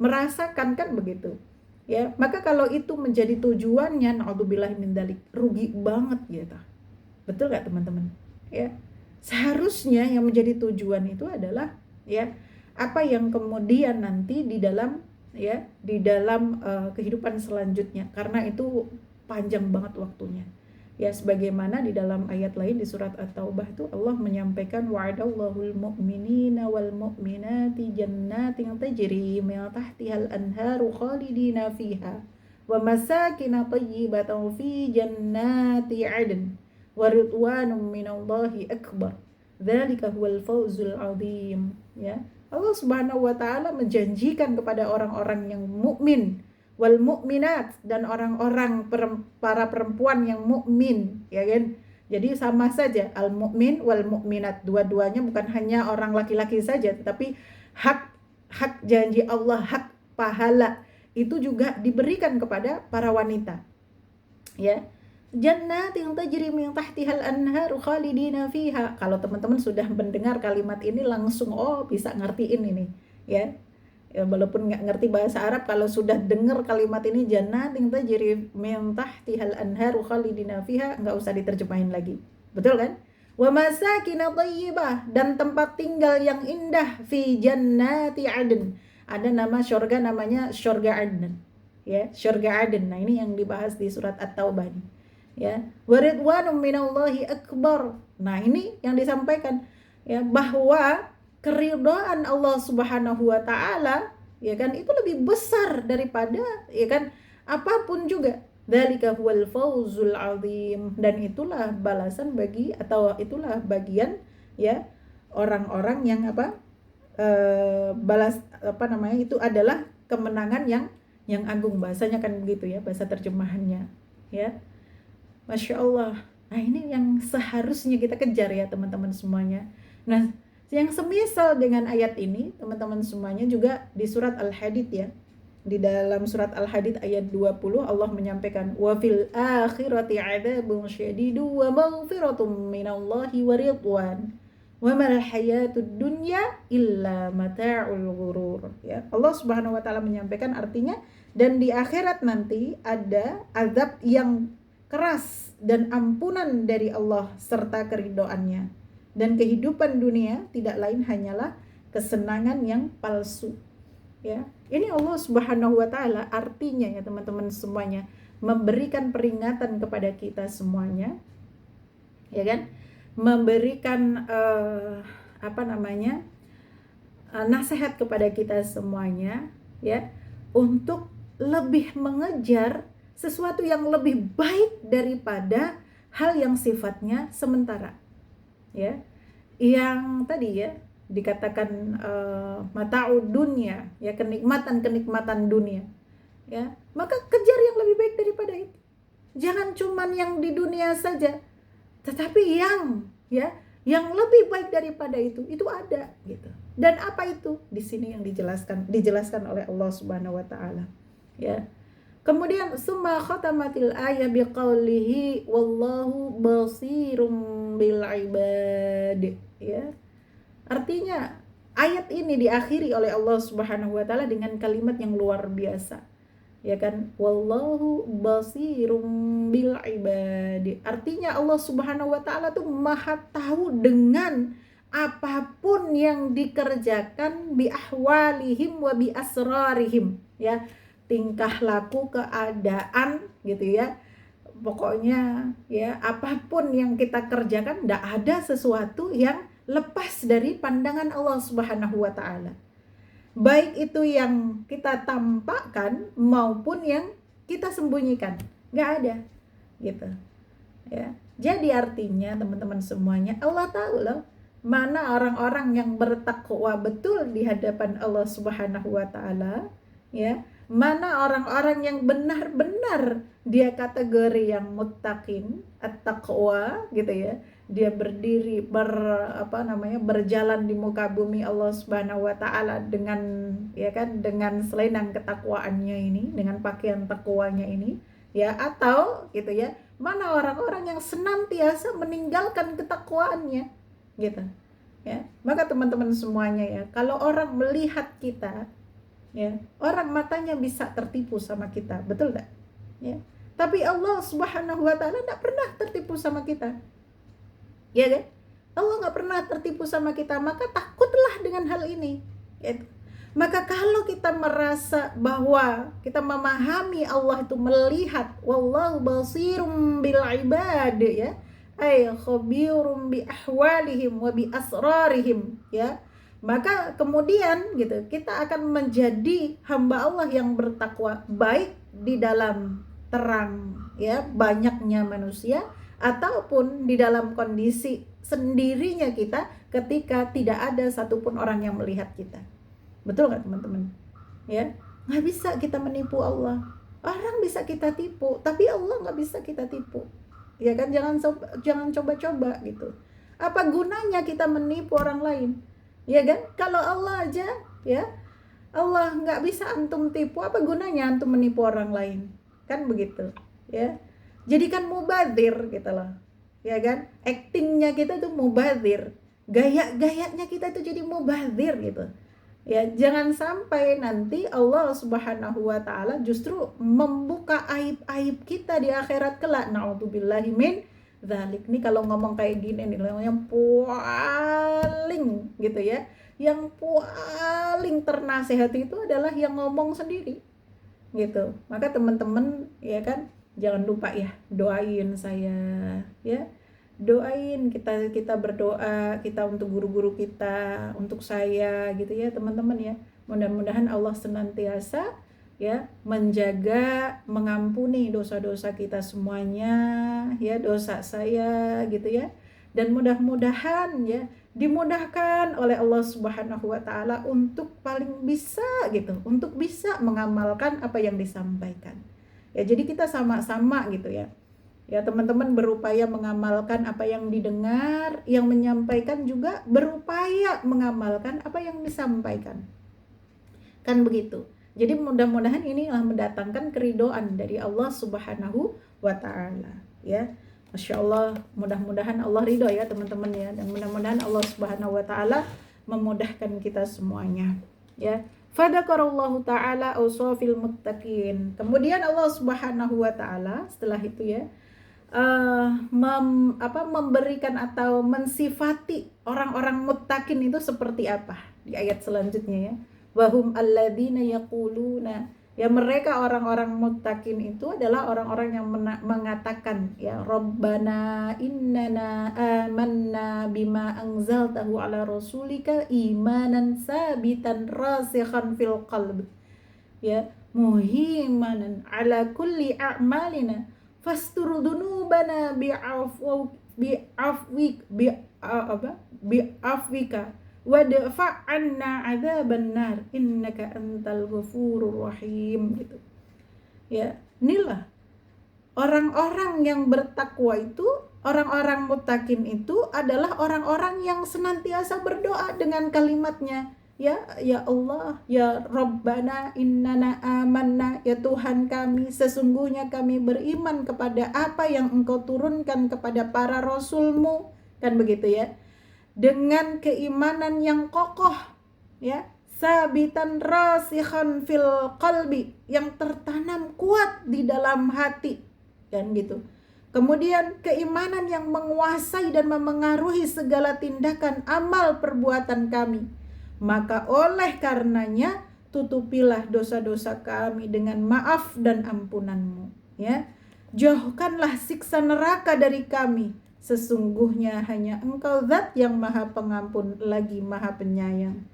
merasakan, kan begitu ya. Maka kalau itu menjadi tujuannya, naudzubillah min dzalik, rugi banget gitu. Betul nggak teman-teman? Ya, seharusnya yang menjadi tujuan itu adalah ya apa yang kemudian nanti di dalam ya di dalam kehidupan selanjutnya, karena itu panjang banget waktunya. Ya, sebagaimana di dalam ayat lain di surat At-Taubah itu Allah menyampaikan wa'adallahul mu'minina wal mu'minati jannatin tajri min tahtihal anharu khalidina fiha wa masakina thayyibatan fi jannati 'adn wa ridwanum minallahi akbar dzalika huwal fawzul 'adzim. Ya, Allah Subhanahu wa taala menjanjikan kepada orang-orang yang mukmin wal mukminat, dan orang-orang para perempuan yang mukmin ya kan. Jadi sama saja al mukmin wal mukminat, dua-duanya bukan hanya orang laki-laki saja, tetapi hak janji Allah, hak pahala itu juga diberikan kepada para wanita. Ya. Jannatin tajri min tahtihal anharu khalidina fiha. Kalau teman-teman sudah mendengar kalimat ini langsung bisa ngertiin ini, ya. Ya, walaupun nggak ngerti bahasa Arab, kalau sudah dengar kalimat ini jannatin tajri min tahtihal anharu khalidina fiha, nggak usah diterjemahin lagi. Betul kan? Wa masakin thayyibah, dan tempat tinggal yang indah fi jannati adn. Ada nama surga namanya surga Aden. Ya, surga Aden. Nah, ini yang dibahas di surat At-Taubah. Ya, waridwanum minallahi akbar. Nah, ini yang disampaikan, ya, bahwa keridhaan Allah Subhanahu wa taala, ya kan, itu lebih besar daripada, ya kan, apapun juga. Dzalika huwal fawzul azim, dan itulah balasan bagi, atau itulah bagian, ya, orang-orang yang itu adalah kemenangan yang agung, bahasanya kan begitu ya, bahasa terjemahannya, ya. Masya Allah. Nah, ini yang seharusnya kita kejar ya teman-teman semuanya. Nah, yang semisal dengan ayat ini teman-teman semuanya juga di surat Al-Hadid ya. Di dalam surat Al-Hadid ayat 20 Allah menyampaikan wa fil akhirati 'adzabun syadidu wa maghfiratum minallahi wa ridwan wa mal hayatud dunya illa mata'ul ghurur. Ya, Allah Subhanahu wa taala menyampaikan, artinya dan di akhirat nanti ada azab yang keras dan ampunan dari Allah serta keridhoannya, dan kehidupan dunia tidak lain hanyalah kesenangan yang palsu. Ya, ini Allah Subhanahu wa taala artinya ya teman-teman semuanya memberikan peringatan kepada kita semuanya, ya kan, memberikan nasihat kepada kita semuanya, ya, untuk lebih mengejar sesuatu yang lebih baik daripada hal yang sifatnya sementara, ya, yang tadi ya dikatakan mata'ud dunia, ya, kenikmatan dunia, ya, maka kejar yang lebih baik daripada itu. Jangan cuman yang di dunia saja, tetapi yang lebih baik daripada itu ada gitu. Dan apa itu? Di sini yang dijelaskan oleh Allah Subhanahu wa taala, ya. Kemudian summa khatamatil ayat biqaulihi wallahu basirum bil ibad, ya. Artinya ayat ini diakhiri oleh Allah Subhanahu wa taala dengan kalimat yang luar biasa. Ya kan? Wallahu basirum bil ibad. Artinya Allah Subhanahu wa taala tuh Maha tahu dengan apapun yang dikerjakan bi ahwalihim wa bi asrarihim, ya. Tingkah laku, keadaan gitu ya, pokoknya ya apapun yang kita kerjakan tidak ada sesuatu yang lepas dari pandangan Allah Subhanahu wa taala, baik itu yang kita tampakkan maupun yang kita sembunyikan, nggak ada gitu ya. Jadi artinya teman-teman semuanya, Allah tahu loh mana orang-orang yang bertakwa betul di hadapan Allah Subhanahu wa taala, ya, mana orang-orang yang benar-benar dia kategori yang muttaqin, at-taqwa gitu ya. Dia berdiri berjalan di muka bumi Allah Subhanahu wa taala dengan, ya kan, dengan selendang ketakwaannya ini, dengan pakaian takwanya ini, ya, atau gitu ya, mana orang-orang yang senantiasa meninggalkan ketakwaannya gitu, ya. Maka teman-teman semuanya ya, kalau orang melihat kita, ya, orang matanya bisa tertipu sama kita, betul enggak? Ya. Tapi Allah Subhanahu wa taala enggak pernah tertipu sama kita. Ya kan? Allah enggak pernah tertipu sama kita, maka takutlah dengan hal ini. Ya. Maka kalau kita merasa bahwa kita memahami Allah itu melihat, wallahu basirum bil ibad, ya. Ay khabirum bi ahwalihim wa bi asrarihim, ya. Maka kemudian gitu kita akan menjadi hamba Allah yang bertakwa, baik di dalam terang ya banyaknya manusia ataupun di dalam kondisi sendirinya kita ketika tidak ada satupun orang yang melihat kita. Betul nggak teman-teman? Ya, nggak bisa kita menipu Allah. Orang bisa kita tipu, tapi Allah nggak bisa kita tipu. Ya kan, jangan coba-coba gitu. Apa gunanya kita menipu orang lain? Ya kan, kalau Allah aja ya Allah nggak bisa antum tipu, apa gunanya antum menipu orang lain? Kan begitu, ya. Jadi kan mubazir gitu loh. Ya kan? Actingnya kita tuh mubazir. Gaya-gayanya kita tuh jadi mubazir gitu. Ya, jangan sampai nanti Allah Subhanahu wa taala justru membuka aib-aib kita di akhirat kelak. Nauzubillahi min dzalik. Nih kalau ngomong kayak gini nih yang paling gitu ya. Yang paling ternasehat itu adalah yang ngomong sendiri. Gitu. Maka teman-teman ya kan, jangan lupa ya doain saya ya. Doain kita, kita berdoa kita untuk guru-guru kita, untuk saya gitu ya teman-teman ya. Mudah-mudahan Allah senantiasa ya menjaga, mengampuni dosa-dosa kita semuanya ya, dosa saya gitu ya. Dan mudah-mudahan ya dimudahkan oleh Allah Subhanahu wa taala untuk paling bisa gitu, untuk bisa mengamalkan apa yang disampaikan. Ya, jadi kita sama-sama gitu ya. Ya, teman-teman berupaya mengamalkan apa yang didengar, yang menyampaikan juga berupaya mengamalkan apa yang disampaikan. Kan begitu. Jadi mudah-mudahan inilah mendatangkan keridhaan dari Allah Subhanahu wa taala, ya. Masya Allah, mudah-mudahan Allah ridho ya teman-teman ya, dan mudah-mudahan Allah Subhanahu wa taala memudahkan kita semuanya, ya. Fadzakarallahu taala awsafil muttaqin. Kemudian Allah Subhanahu wa taala setelah itu ya memberikan atau mensifati orang-orang muttaqin itu seperti apa di ayat selanjutnya ya. Wahum alladzina yaquluna, ya mereka orang-orang muttaqin itu adalah orang-orang yang mengatakan ya Rabbana innana amanna bima anzaltahu ala rasulika imanan sabitan rasikhan fil qalbi ya muhimanan ala kulli a'malina fastur dunubana bi'afwika wadfa'anna adzaban nar innaka antal ghafurur rahim gitu. Ya, inilah orang-orang yang bertakwa itu, orang-orang muttaqin itu adalah orang-orang yang senantiasa berdoa dengan kalimatnya ya Allah, ya Rabbana innana amanna, ya Tuhan kami sesungguhnya kami beriman kepada apa yang Engkau turunkan kepada para rasulmu, kan begitu ya, dengan keimanan yang kokoh ya, sabitan rasikhan fil qalbi, yang tertanam kuat di dalam hati, kan gitu. Kemudian keimanan yang menguasai dan memengaruhi segala tindakan amal perbuatan kami. Maka oleh karenanya tutupilah dosa-dosa kami dengan maaf dan ampunanmu ya. Jauhkanlah siksa neraka dari kami. Sesungguhnya hanya Engkau zat yang maha pengampun lagi maha penyayang.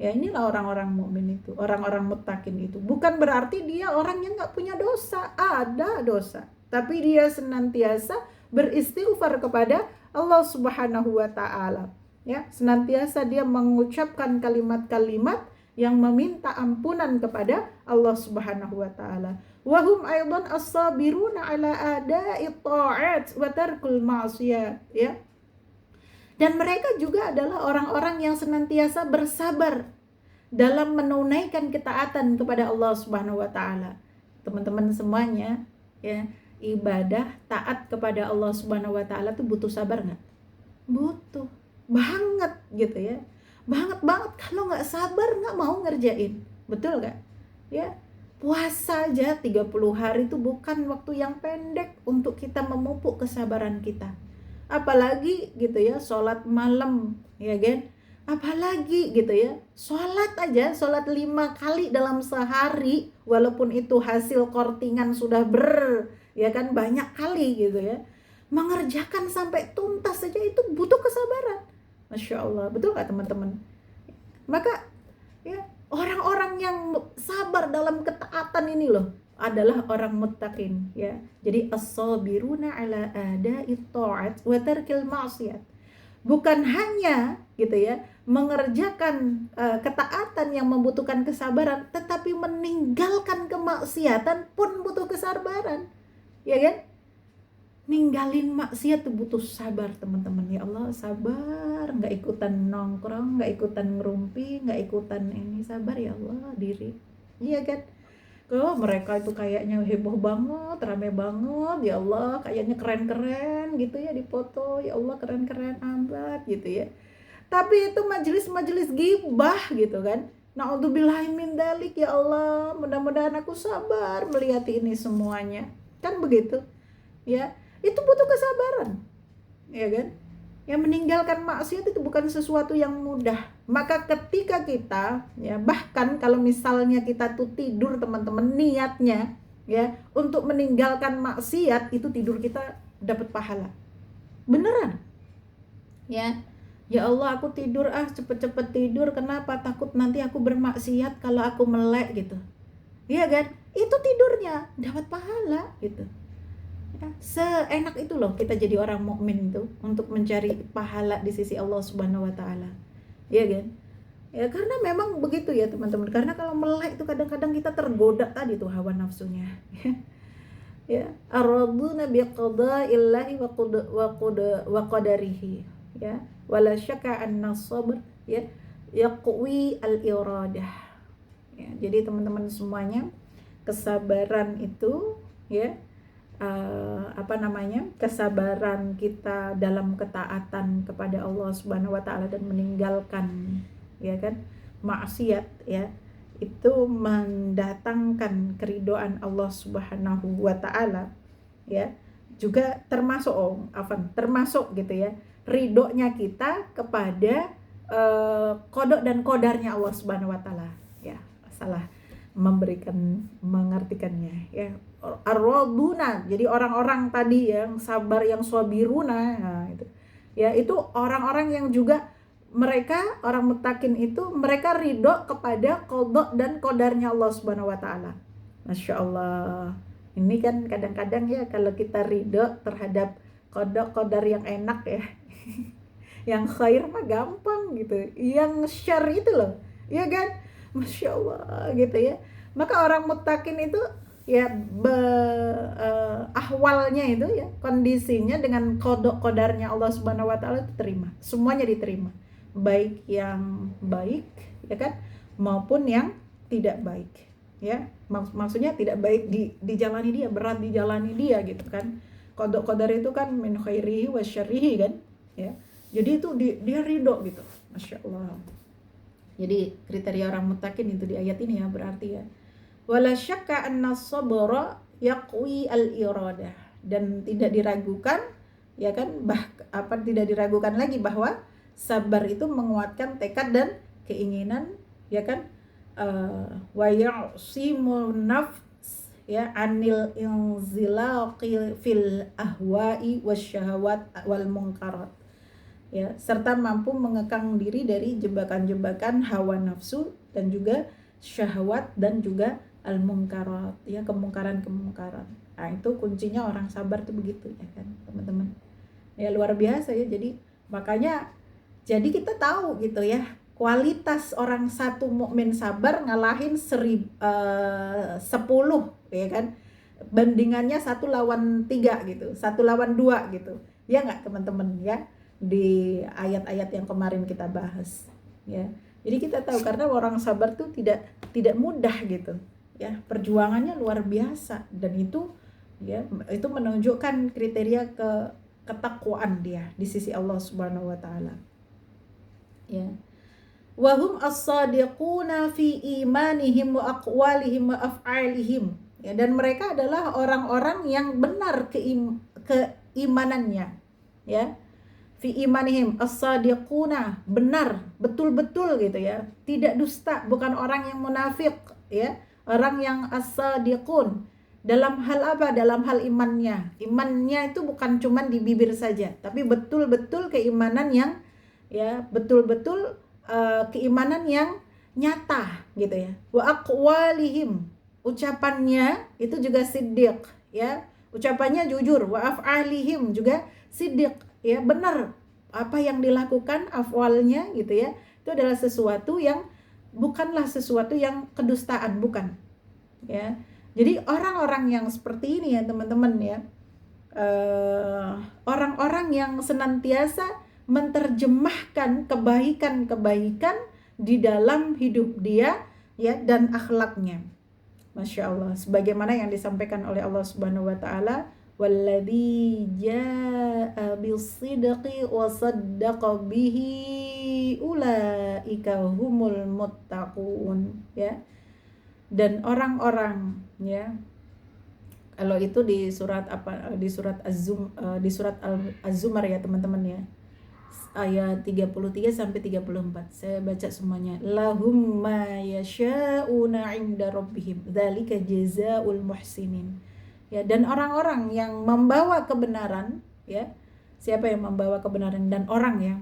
Ya, inilah orang-orang mukmin itu, orang-orang muttaqin itu. Bukan berarti dia orang yang gak punya dosa, ada dosa, tapi dia senantiasa beristighfar kepada Allah Subhanahu wa taala. Ya, senantiasa dia mengucapkan kalimat-kalimat yang meminta ampunan kepada Allah Subhanahu wa taala. Wa hum aidan as-sabiruna ala ada'i ta'at wa tarkul ma'siyat ya. Dan mereka juga adalah orang-orang yang senantiasa bersabar dalam menunaikan ketaatan kepada Allah Subhanahu wa taala. Teman-teman semuanya ya, ibadah taat kepada Allah Subhanahu wa taala itu butuh sabar enggak? Butuh banget gitu ya, banget kalau nggak sabar nggak mau ngerjain, betul nggak ya? Puasa aja 30 hari itu bukan waktu yang pendek untuk kita memupuk kesabaran kita, apalagi gitu ya sholat malam ya kan, apalagi gitu ya sholat 5 kali dalam sehari, walaupun itu hasil kortingan sudah ya kan banyak kali gitu ya, mengerjakan sampai tuntas saja itu butuh kesabaran. Masya Allah, betul gak teman-teman? Maka ya orang-orang yang sabar dalam ketaatan ini loh adalah orang muttaqin ya. Jadi as-sabiruna ala ada'i ta'at wa tarkil ma'siyat. Bukan hanya gitu ya mengerjakan ketaatan yang membutuhkan kesabaran, tetapi meninggalkan kemaksiatan pun butuh kesabaran. Ya kan? ninggalin maksiat tuh butuh sabar teman-teman. Ya Allah, sabar, nggak ikutan nongkrong, nggak ikutan ngerumpi, nggak ikutan ini, sabar ya Allah diri. Iya kan? Kalau mereka itu kayaknya heboh banget, rame banget, ya Allah, kayaknya keren-keren gitu ya di foto, ya Allah keren-keren amat gitu ya. Tapi itu majelis-majelis gibah gitu kan. Na'udzubillahi min dalik, ya Allah, mudah-mudahan aku sabar melihat ini semuanya. Kan begitu. Ya, itu butuh kesabaran. Ya kan? Yang meninggalkan maksiat itu bukan sesuatu yang mudah. Maka ketika kita ya, bahkan kalau misalnya kita tuh tidur teman-teman, niatnya ya untuk meninggalkan maksiat, itu tidur kita dapat pahala. Beneran. Ya. Ya Allah, aku tidur cepet-cepet tidur, kenapa? Takut nanti aku bermaksiat kalau aku melek gitu. Iya kan? Itu tidurnya dapat pahala gitu. Ya, seenak itu loh kita jadi orang mukmin itu untuk mencari pahala di sisi Allah Subhanahu wa taala. Iya kan? Ya karena memang begitu ya teman-teman. Karena kalau melek itu kadang-kadang kita tergoda tadi tuh hawa nafsunya. Ya, ar-raduna biqada'illahi wa qadarihi. Ya, wala syaka anna sabr ya yaqwi al-iradah. Ya, jadi teman-teman semuanya, kesabaran itu ya kesabaran kita dalam ketaatan kepada Allah Subhanahu wa taala dan meninggalkan ya kan maksiat ya, itu mendatangkan keridhaan Allah Subhanahu wa taala ya, juga termasuk gitu ya ridhonya kita kepada kodok dan kodarnya Allah Subhanahu wa taala ya, salah mengartikannya ya. Ar-raduna, jadi orang-orang tadi yang sabar, yang sabiruna, nah itu ya, itu orang-orang yang juga mereka orang mutakin itu mereka ridho kepada qada dan qadarnya Allah Subhanahu wa taala. Masya Allah. Ini kan kadang-kadang ya kalau kita ridho terhadap qada qadar yang enak ya yang khair mah gampang gitu, yang syar itu loh ya kan, Masya Allah gitu ya. Maka orang mutakin itu ya ahwalnya itu ya, kondisinya dengan kodok kodarnya Allah Subhanahu wa taala diterima, semuanya diterima, baik yang baik ya kan maupun yang tidak baik ya. Maksudnya tidak baik dijalani dia, berat dijalani dia gitu kan. Kodok kodar itu kan min khairihi wa syarrihi kan ya. Jadi itu dia ridho gitu. Masya Allah. Jadi kriteria orang mutakin itu di ayat ini ya, berarti ya wala syakka anna sabra yaqwi al-iradah, dan tidak diragukan ya kan tidak diragukan lagi bahwa sabar itu menguatkan tekad dan keinginan ya kan, wa ya'simun nafs ya anil inzilaqi fil ahwa'i wasyahawat wal munkarat ya, serta mampu mengekang diri dari jebakan-jebakan hawa nafsu dan juga syahwat dan juga al-munkarat ya, kemungkaran-kemungkaran. Nah, itu kuncinya orang sabar tuh begitu ya kan, teman-teman. Ya luar biasa ya. Jadi makanya jadi kita tahu gitu ya, kualitas orang satu mukmin sabar ngalahin 10 ya kan. Bandingannya 1 lawan 3 gitu, 1 lawan 2 gitu. Ya enggak teman-teman ya, di ayat-ayat yang kemarin kita bahas ya. Jadi kita tahu karena orang sabar tuh tidak mudah gitu. Ya, perjuangannya luar biasa, dan itu ya itu menunjukkan kriteria ketakwaan dia di sisi Allah Subhanahu wa taala. Ya. Wa hum as-sadiquna fi imanihim wa aqwalihim wa af'alihim. Ya, dan mereka adalah orang-orang yang benar keimanannya. Ya. Fi imanihim as-sadiquna, benar, betul-betul gitu ya. Tidak dusta, bukan orang yang munafik ya. Orang yang as-sadiqun dalam hal apa? Dalam hal imannya. Imannya itu bukan cuman di bibir saja, tapi betul-betul keimanan yang ya, betul-betul keimanan yang nyata gitu ya. Wa aqwalihim, ucapannya itu juga siddiq ya. Ucapannya jujur. Wa af'alihim juga siddiq ya, benar apa yang dilakukan, afwalnya gitu ya. Itu adalah sesuatu yang bukanlah sesuatu yang kedustaan, bukan ya. Jadi orang-orang yang seperti ini ya teman-teman ya, orang-orang yang senantiasa menerjemahkan kebaikan-kebaikan di dalam hidup dia, ya, dan akhlaknya. Masya Allah, sebagaimana yang disampaikan oleh Allah Subhanahu wa taala, walladzi jaa bisidqi wa saddaqa bihi ulaika humul muttaqun, ya. Dan orang-orang, ya, kalau itu di surat apa, di surat di surat Az-Zumar ya teman-teman ya, ayat 33 sampai 34. Saya baca semuanya. Lahum ma yasha'una 'inda rabbihim. Dzalika jazaa'ul muhsinin. Ya, dan orang-orang yang membawa kebenaran, ya. Siapa yang membawa kebenaran? Dan orang ya.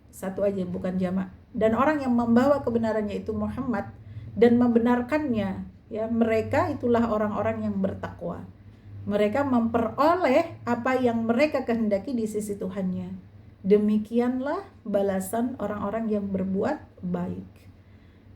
Satu aja, bukan jamak. Dan orang yang membawa kebenarannya itu Muhammad dan membenarkannya, ya, mereka itulah orang-orang yang bertakwa. Mereka memperoleh apa yang mereka kehendaki di sisi Tuhannya. Demikianlah balasan orang-orang yang berbuat baik.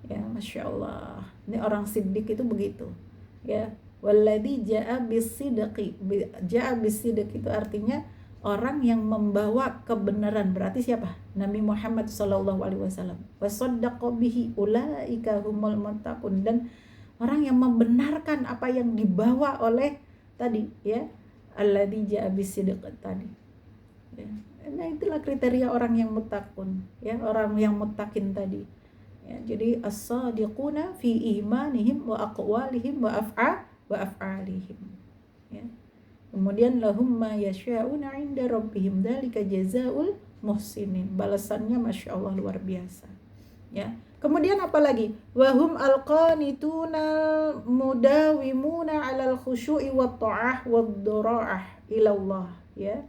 Ya, Masya Allah. Ini orang siddiq itu begitu. Ya, walladzi ja'a bisidqi. Ja'a bisidq itu artinya orang yang membawa kebenaran. Berarti siapa? Nabi Muhammad sallallahu alaihi wasallam. Wa saddaqa bihi ulaika humul muttaqun. Dan orang yang membenarkan apa yang dibawa oleh tadi, ya, alladzi ja'a bisidq tadi. Ya. Nah, itulah kriteria orang yang muttaqun, ya, orang yang muttaqin tadi. Ya, jadi as-sadiquna fi imanihim wa aqwalihim wa af'alihim. Ya. Kemudian lahum ma yasha'una 'inda rabbihim dzalika jazaa'ul muhsinin. Balasannya Masya Allah luar biasa. Ya. Kemudian apa lagi? Wahum alqanituna mudawimuna 'alal khusyu'i wat ta'ah wad dara'ah ilallah, ya.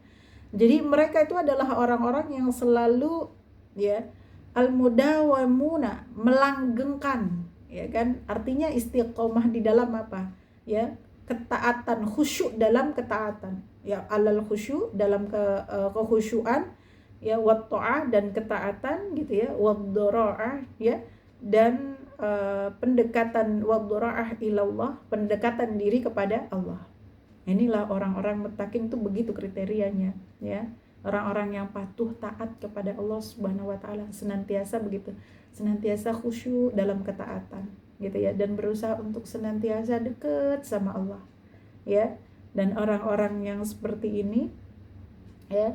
Jadi mereka itu adalah orang-orang yang selalu, ya, al-mudawamuna, melanggengkan, ya kan? Artinya istiqomah di dalam apa? Ya, ketaatan, khusyuk dalam ketaatan. Ya, alal khusyuk dalam kekhusyuan, ya, wat ta'ah dan ketaatan gitu ya, wad dara'ah, ya, dan pendekatan wad dara'ah ilallah, pendekatan diri kepada Allah. Inilah orang-orang muttaqin tuh begitu kriterianya, ya. Orang-orang yang patuh taat kepada Allah Subhanahu wa taala, senantiasa begitu, senantiasa khusyuk dalam ketaatan, gitu ya, dan berusaha untuk senantiasa dekat sama Allah, ya. Dan orang-orang yang seperti ini, ya,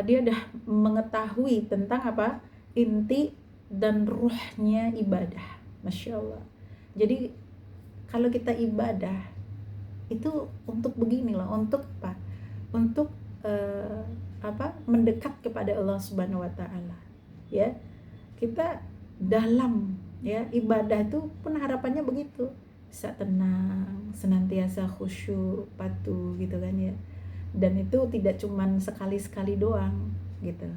dia udah mengetahui tentang apa? Inti dan ruhnya ibadah. Masya Allah. Jadi kalau kita ibadah itu untuk begini loh, untuk apa? Untuk mendekat kepada Allah Subhanahu wa taala. Ya. Kita dalam, ya, ibadah itu pun harapannya begitu. Bisa tenang, senantiasa khusyuk, patuh gitu kan ya. Dan itu tidak cuman sekali-sekali doang gitu.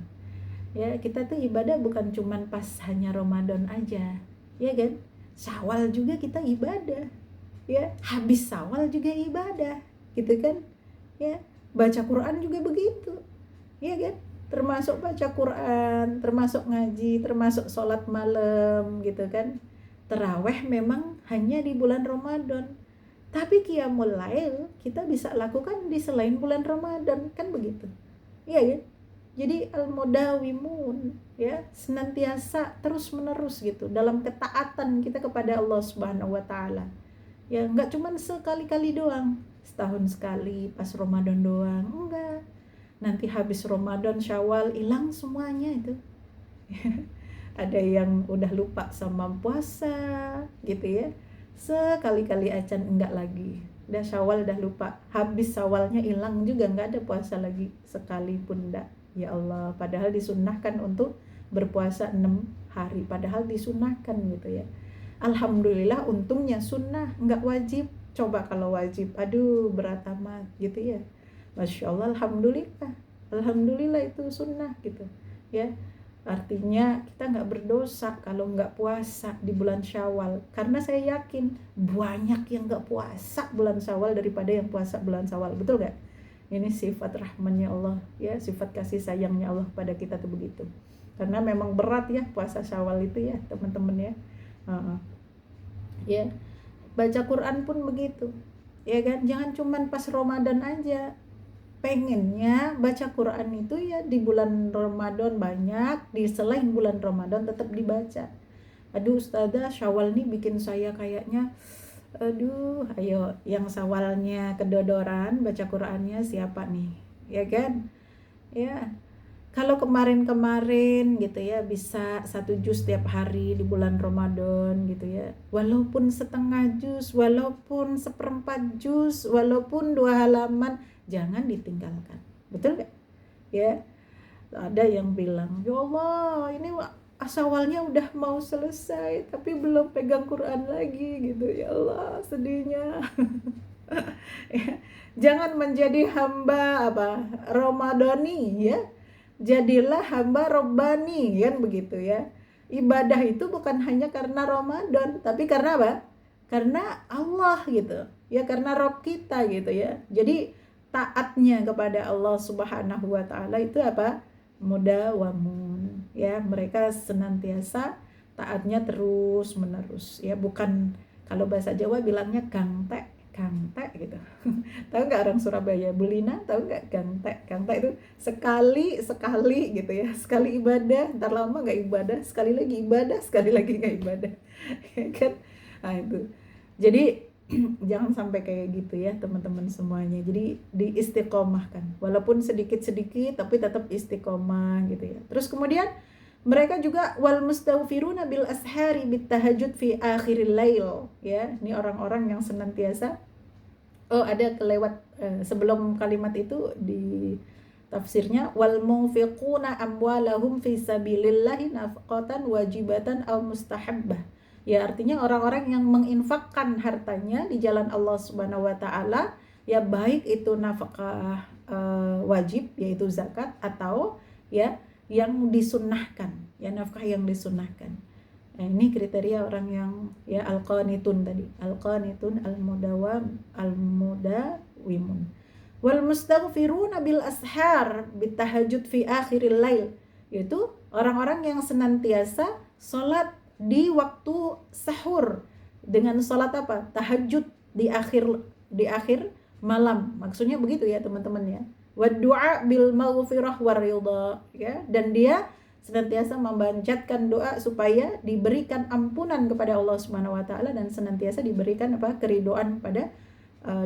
Ya, kita tuh ibadah bukan cuman pas hanya Ramadan aja. Ya kan? Syawal juga kita ibadah. Ya, habis Syawal juga ibadah, gitu kan? Ya, baca Quran juga begitu, ya kan? Termasuk baca Quran, termasuk ngaji, termasuk sholat malam, gitu kan? Taraweh memang hanya di bulan Ramadan, tapi qiyamul lail kita bisa lakukan di selain bulan Ramadan, kan begitu? Iya kan? Jadi al-mudawimun, ya, senantiasa terus menerus gitu dalam ketaatan kita kepada Allah Subhanahu wa taala. Ya, nggak cuman sekali-kali doang, setahun sekali pas Ramadan doang, enggak. Nanti habis Ramadan Syawal hilang semuanya itu. Ada yang udah lupa sama puasa gitu ya, sekali-kali acan enggak lagi, udah Syawal udah lupa, habis Syawalnya hilang juga, nggak ada puasa lagi sekalipun enggak. Ya Allah, padahal disunnahkan untuk berpuasa 6 hari, padahal disunnahkan gitu ya. Alhamdulillah, untungnya sunnah, nggak wajib. Coba kalau wajib, aduh berat amat gitu ya. Masya Allah, Alhamdulillah itu sunnah gitu ya. Artinya kita nggak berdosa kalau nggak puasa di bulan Syawal. Karena saya yakin banyak yang nggak puasa bulan Syawal daripada yang puasa bulan Syawal, betul nggak? Ini sifat rahmannya Allah, ya, sifat kasih sayangnya Allah pada kita tuh begitu. Karena memang berat ya puasa Syawal itu ya teman-teman ya. Ya, baca Quran pun begitu, ya kan? Jangan cuman pas Ramadan aja, pengennya baca Quran itu ya di bulan Ramadan banyak, di selain bulan Ramadan tetap dibaca. Aduh Ustazah, Syawal nih bikin saya kayaknya, aduh, ayo yang Syawalnya kedodoran baca Qurannya siapa nih, ya kan? Ya, kalau kemarin-kemarin gitu ya bisa 1 juz setiap hari di bulan Ramadan gitu ya. Walaupun setengah juz, walaupun seperempat juz, walaupun 2 halaman, jangan ditinggalkan. Betul nggak? Ya, ada yang bilang, ya Allah ini awalnya udah mau selesai tapi belum pegang Quran lagi gitu. Ya Allah sedihnya. Ya, jangan menjadi hamba Ramadhani ya, jadilah hamba Robbani, kan begitu ya. Ibadah itu bukan hanya karena Ramadan, tapi karena apa? Karena Allah gitu ya, karena Rob kita gitu ya. Jadi taatnya kepada Allah Subhanahu wa taala itu apa? Mudawamun ya, mereka senantiasa taatnya terus menerus ya, bukan kalau bahasa Jawa bilangnya gangtek gitu. Tahu nggak orang Surabaya, Belina, tahu nggak gangtek itu sekali sekali gitu ya, sekali ibadah ntar lama nggak ibadah, sekali lagi ibadah, sekali lagi nggak ibadah. Ya kan, nah itu jadi jangan sampai kayak gitu ya teman-teman semuanya. Jadi diistiqomahkan walaupun sedikit-sedikit tapi tetap istiqomah gitu ya. Terus kemudian mereka juga wal mustaghfiruna bil ashari bit tahajud fi akhiril lail ya. Ini orang-orang yang senantiasa, ada kelewat sebelum kalimat itu di tafsirnya, wal munfiquna amwalahum fi sabilillahi nafqatan wajibatan aw mustahabbah. Ya artinya orang-orang yang menginfakkan hartanya di jalan Allah Subhanahu wa taala ya, baik itu nafkah wajib yaitu zakat, atau ya yang disunnahkan, ya nafkah yang disunnahkan. Nah, ini kriteria orang yang ya al-qanitun tadi, al-qanitun al-mudawimun. Wal mustaghfiruna bil ashar bitahajud fi akhiril lail, yaitu orang-orang yang senantiasa salat di waktu sahur dengan salat apa? Tahajud di akhir malam. Maksudnya begitu ya teman-teman ya. Wa du'a bil maghfirah war ridha ya, dan dia senantiasa memanjatkan doa supaya diberikan ampunan kepada Allah Subhanahu wa taala, dan senantiasa diberikan apa? Keridhaan pada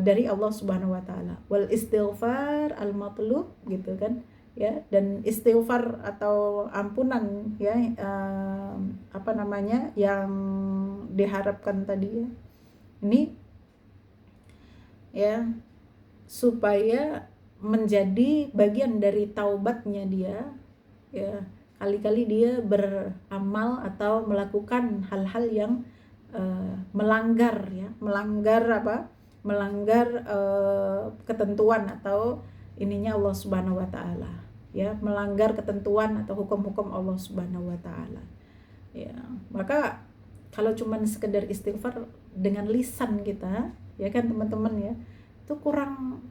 dari Allah Subhanahu wa taala. Wal istighfar al matlub gitu kan ya, dan istighfar atau ampunan ya, apa namanya, yang diharapkan tadi ya. Ini ya supaya menjadi bagian dari taubatnya dia ya, kali-kali dia beramal atau melakukan hal-hal yang melanggar ketentuan atau ininya Allah Subhanahu wa taala ya, melanggar ketentuan atau hukum-hukum Allah Subhanahu wa taala ya. Maka kalau cuman sekedar istighfar dengan lisan kita ya kan teman-teman ya, itu kurang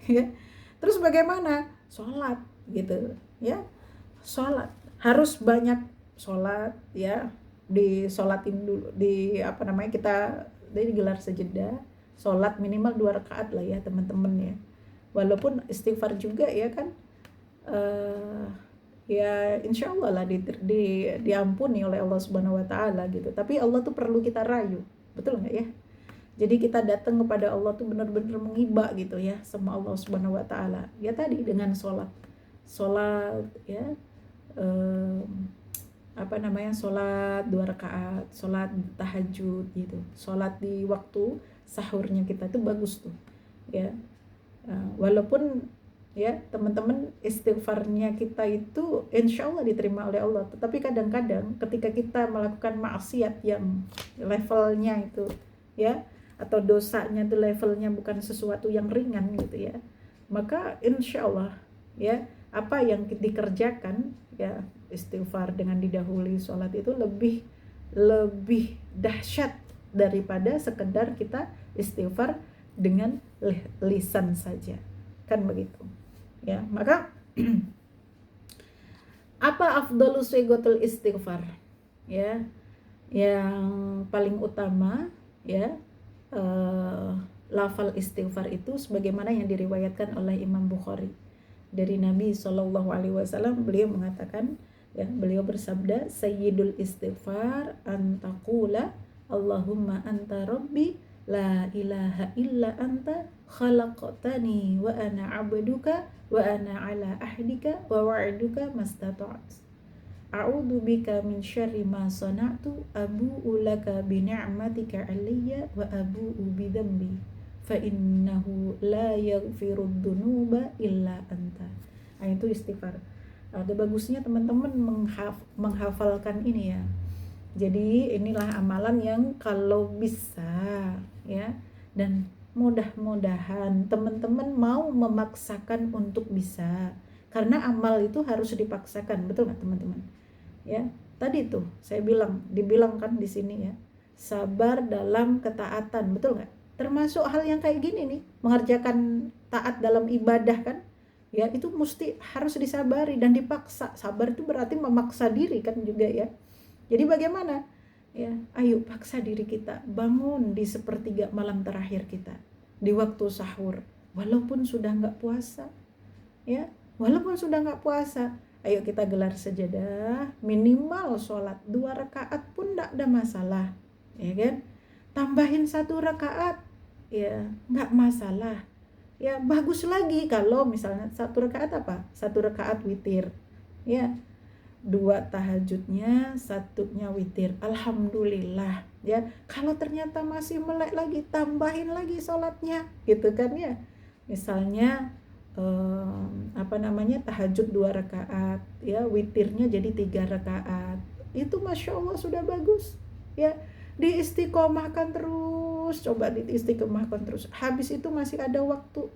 ya. Terus bagaimana? Sholat gitu ya, sholat harus banyak sholat ya, disolatin dulu, di apa namanya, kita gelar sejedah, sholat minimal 2 rakaat lah ya teman-teman ya. Walaupun istighfar juga ya kan, ya insya Allah lah diampuni oleh Allah Subhanahu wa taala gitu. Tapi Allah tuh perlu kita rayu, betul nggak ya? Jadi kita datang kepada Allah tuh benar-benar mengiba gitu ya sama Allah Subhanahu wa taala. Ya tadi dengan sholat ya, apa namanya, sholat 2 rakaat, sholat tahajud gitu, sholat di waktu sahurnya kita tuh bagus tuh ya. Walaupun ya teman-teman istighfarnya kita itu insya Allah diterima oleh Allah, tetapi kadang-kadang ketika kita melakukan maksiat yang levelnya itu ya, atau dosanya itu levelnya bukan sesuatu yang ringan gitu ya, maka insya Allah ya apa yang dikerjakan ya, istighfar dengan didahului sholat itu lebih dahsyat daripada sekedar kita istighfar dengan lisan saja, kan begitu ya. Maka apa afdhalus sigatul istighfar ya, yang paling utama ya, lafal istighfar itu sebagaimana yang diriwayatkan oleh Imam Bukhari dari Nabi Shallallahu Alaihi Wasallam. Beliau mengatakan, ya, beliau bersabda, Sayyidul istighfar antakula Allahumma anta rabbi la ilaha illa anta khalaqtani wa ana abduka wa ana ala ahdika wa wa'duka mastata'at. A'udzu bika min syarri ma sana'tu abu'u laka bi ni'matika 'alayya wa abu'u bi dzambi fa innahu la yaghfirud dzunuba illa anta. Nah, itu istighfar. Ada bagusnya teman-teman menghafalkan ini ya. Jadi inilah amalan yang kalau bisa ya, dan mudah-mudahan teman-teman mau memaksakan untuk bisa, karena amal itu harus dipaksakan, betul nggak teman-teman? Ya, tadi tuh saya dibilang kan di sini ya, sabar dalam ketaatan, betul nggak? Termasuk hal yang kayak gini nih, mengerjakan taat dalam ibadah kan, ya itu mesti harus disabari dan dipaksa. Sabar itu berarti memaksa diri kan juga ya. Jadi bagaimana? Ya, ayo paksa diri kita bangun di sepertiga malam terakhir kita, di waktu sahur, walaupun sudah nggak puasa, ya, walaupun sudah nggak puasa, ayo kita gelar sajadah, minimal sholat 2 rakaat pun tidak ada masalah, ya kan? Tambahin 1 rakaat, ya nggak masalah. Ya bagus lagi kalau misalnya 1 rakaat apa? 1 rakaat witir, ya. 2 tahajudnya, 1-nya witir. Alhamdulillah ya. Kalau ternyata masih melek lagi, tambahin lagi sholatnya gitu kan ya. Misalnya tahajud 2 rakaat ya, witirnya jadi 3 rakaat. Itu Masya Allah sudah bagus ya. Diistiqomahkan terus, coba diistiqomahkan terus. Habis itu masih ada waktu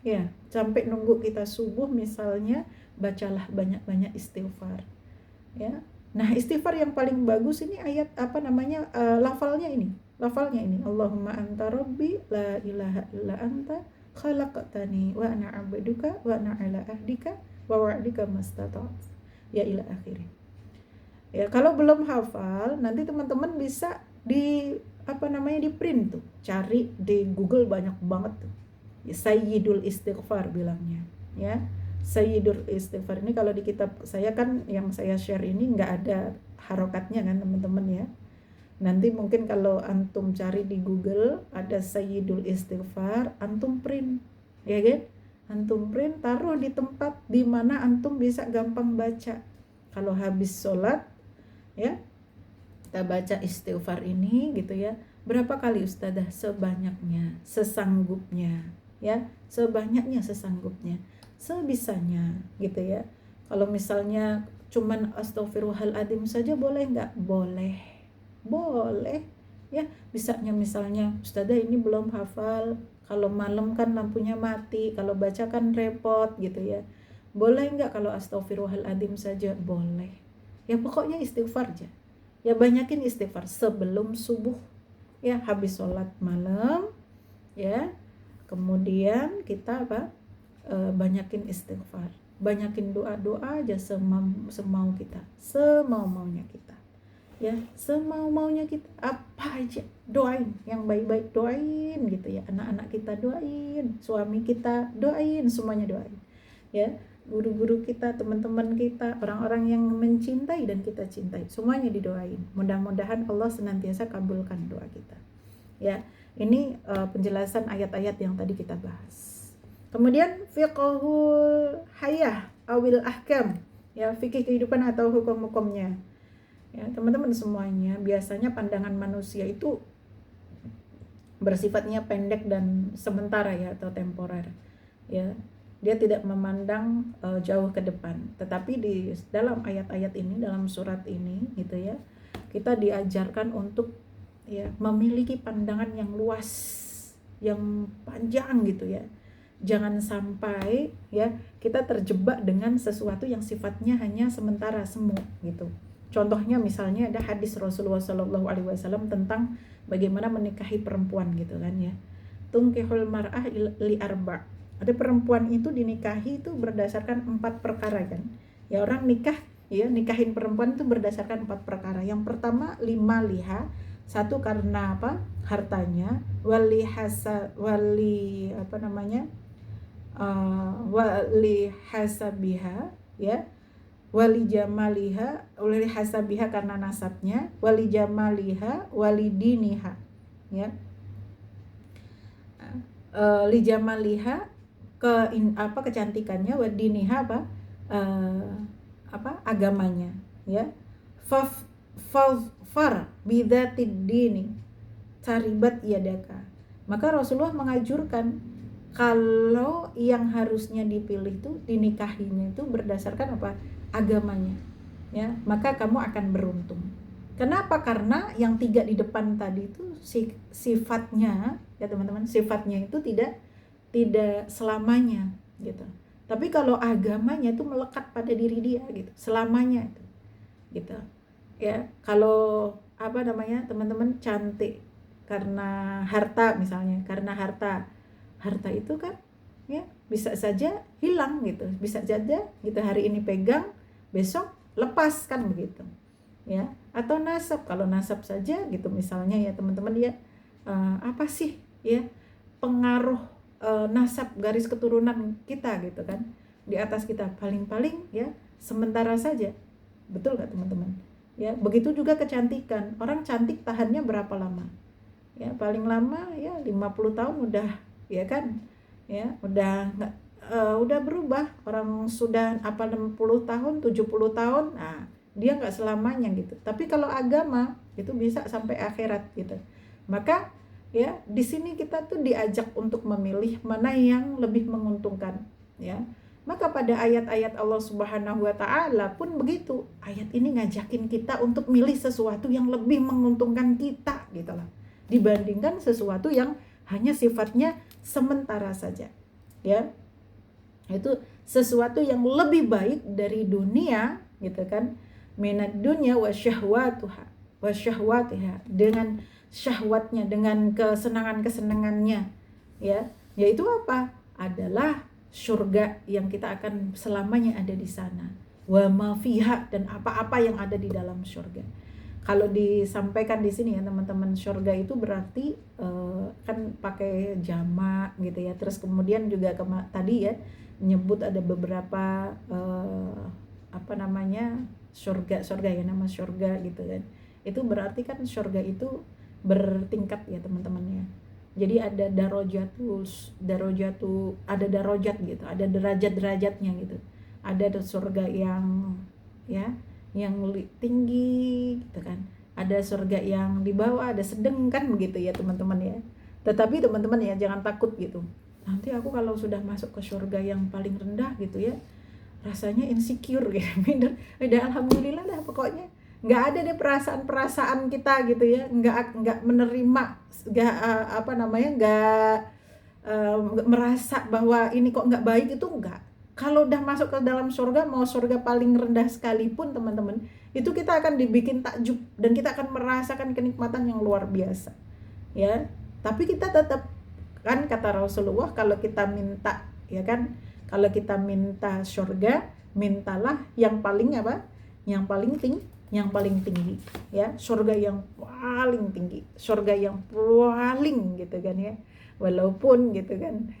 ya, sampai nunggu kita subuh misalnya, bacalah banyak-banyak istighfar ya. Nah, istighfar yang paling bagus ini ayat lafalnya ini Allahumma anta rabbi la ilaha illa anta khalaqtani wa ana abduka wa ana ala ahdika wa wa'dika mastata'at ya ila akhirnya. Ya, kalau belum hafal nanti teman-teman bisa di print tuh, cari di Google, banyak banget tuh ya, Sayyidul istighfar bilangnya ya. Sayyidul istighfar ini kalau di kitab saya kan yang saya share ini nggak ada harokatnya kan teman-teman ya. Nanti mungkin kalau antum cari di Google ada Sayyidul istighfar, antum print ya kan, antum print, taruh di tempat di mana antum bisa gampang baca. Kalau habis sholat ya, kita baca istighfar ini gitu ya. Berapa kali Ustazah? Sebanyaknya, sesanggupnya ya, sebanyaknya, sesanggupnya, sebisanya gitu ya. Kalau misalnya cuman astaghfirullahaladzim saja boleh nggak? Boleh ya. Bisanya misalnya Ustazah ini belum hafal, kalau malam kan lampunya mati, kalau baca kan repot gitu ya, boleh nggak kalau astaghfirullahaladzim saja? Boleh ya. Pokoknya istighfar aja ya, banyakin istighfar sebelum subuh ya, habis sholat malam ya. Kemudian kita banyakin istighfar, banyakin doa-doa aja semau kita, semau-maunya kita ya, semau-maunya kita, apa aja doain, yang baik-baik doain gitu ya. Anak-anak kita doain, suami kita doain, semuanya doain ya. Guru-guru kita, teman-teman kita, orang-orang yang mencintai dan kita cintai, semuanya didoain. Mudah-mudahan Allah senantiasa kabulkan doa kita ya. Ini penjelasan ayat-ayat yang tadi kita bahas. Kemudian fiqhul hayah awil ahkam ya, fikih kehidupan atau hukum-hukumnya ya. Teman-teman semuanya, biasanya pandangan manusia itu bersifatnya pendek dan sementara ya, atau temporer ya. Dia tidak memandang jauh ke depan. Tetapi di dalam ayat-ayat ini, dalam surat ini gitu ya, kita diajarkan untuk ya memiliki pandangan yang luas, yang panjang gitu ya. Jangan sampai ya kita terjebak dengan sesuatu yang sifatnya hanya sementara, semu gitu. Contohnya misalnya ada hadis Rasulullah SAW tentang bagaimana menikahi perempuan gitu kan ya. Tunkihul mar'ah li arba'. Ada perempuan itu dinikahi itu berdasarkan 4 perkara kan. Ya, orang nikah ya, nikahin perempuan itu berdasarkan 4 perkara. Yang pertama 5 liha, Satu karena apa? Hartanya, wali apa namanya? Wali hasabiha, ya. Wali jamaliha, wali hasabiha karena nasabnya, wali jamaliha, wali diniha, ya. Li jamaliha kecantikannya, wa diniha agamanya, ya. Far bidzatid dini taribat yadaka. Maka Rasulullah mengajurkan kalau yang harusnya dipilih itu dinikahinya itu berdasarkan apa? Agamanya, ya. Maka kamu akan beruntung. Kenapa? Karena yang 3 di depan tadi itu sifatnya, ya teman-teman, sifatnya itu tidak selamanya gitu. Tapi kalau agamanya itu melekat pada diri dia gitu, selamanya itu. Gitu. Ya, kalau apa namanya? Teman-teman cantik karena harta misalnya, karena harta itu kan ya bisa saja hilang gitu, bisa saja gitu, hari ini pegang, besok lepas kan begitu. Ya, atau nasab, kalau nasab saja gitu misalnya ya teman-teman ya, apa sih ya pengaruh nasab garis keturunan kita gitu kan di atas kita, paling-paling ya sementara saja, betul nggak teman-teman? Ya, begitu juga kecantikan, orang cantik tahannya berapa lama? Ya, paling lama ya 50 tahun udah, ya kan, ya udah nggak udah berubah, orang sudah 60 tahun 70 tahun, nah dia nggak selamanya gitu. Tapi kalau agama itu bisa sampai akhirat gitu. Maka ya di sini kita tuh diajak untuk memilih mana yang lebih menguntungkan, ya. Maka pada ayat-ayat Allah Subhanahu wa taala pun begitu. Ayat ini ngajakin kita untuk milih sesuatu yang lebih menguntungkan kita gitu lah, dibandingkan sesuatu yang hanya sifatnya sementara saja, ya. Itu sesuatu yang lebih baik dari dunia gitu kan, minad dunya wa syahwatiha, dengan syahwatnya, dengan kesenangannya, ya. Yaitu apa? Adalah surga yang kita akan selamanya ada di sana. Wa ma fiha, dan apa-apa yang ada di dalam surga. Kalau disampaikan di sini ya teman-teman, surga itu berarti kan pakai jamak gitu ya. Terus kemudian juga tadi ya menyebut ada beberapa apa namanya surga ya, nama surga gitu kan. Itu berarti kan surga itu bertingkat ya teman-teman ya. Jadi ada ada darajat gitu, ada derajat-derajatnya gitu. Ada surga yang ya yang tinggi gitu kan. Ada surga yang di bawah, ada sedang kan begitu ya teman-teman ya. Tetapi teman-teman ya jangan takut gitu. Nanti aku kalau sudah masuk ke surga yang paling rendah gitu ya, rasanya insecure gitu. Udah alhamdulillah dah pokoknya. Nggak ada deh perasaan kita gitu ya, nggak menerima, nggak nggak merasa bahwa ini kok nggak baik, itu enggak. Kalau udah masuk ke dalam surga, mau surga paling rendah sekalipun teman-teman, itu kita akan dibikin takjub dan kita akan merasakan kenikmatan yang luar biasa, ya. Tapi kita tetap kan kata Rasulullah, kalau kita minta ya kan, kalau kita minta surga, mintalah yang paling apa? Yang paling tinggi ya, surga yang paling tinggi, surga yang paling gitu kan ya. Walaupun gitu kan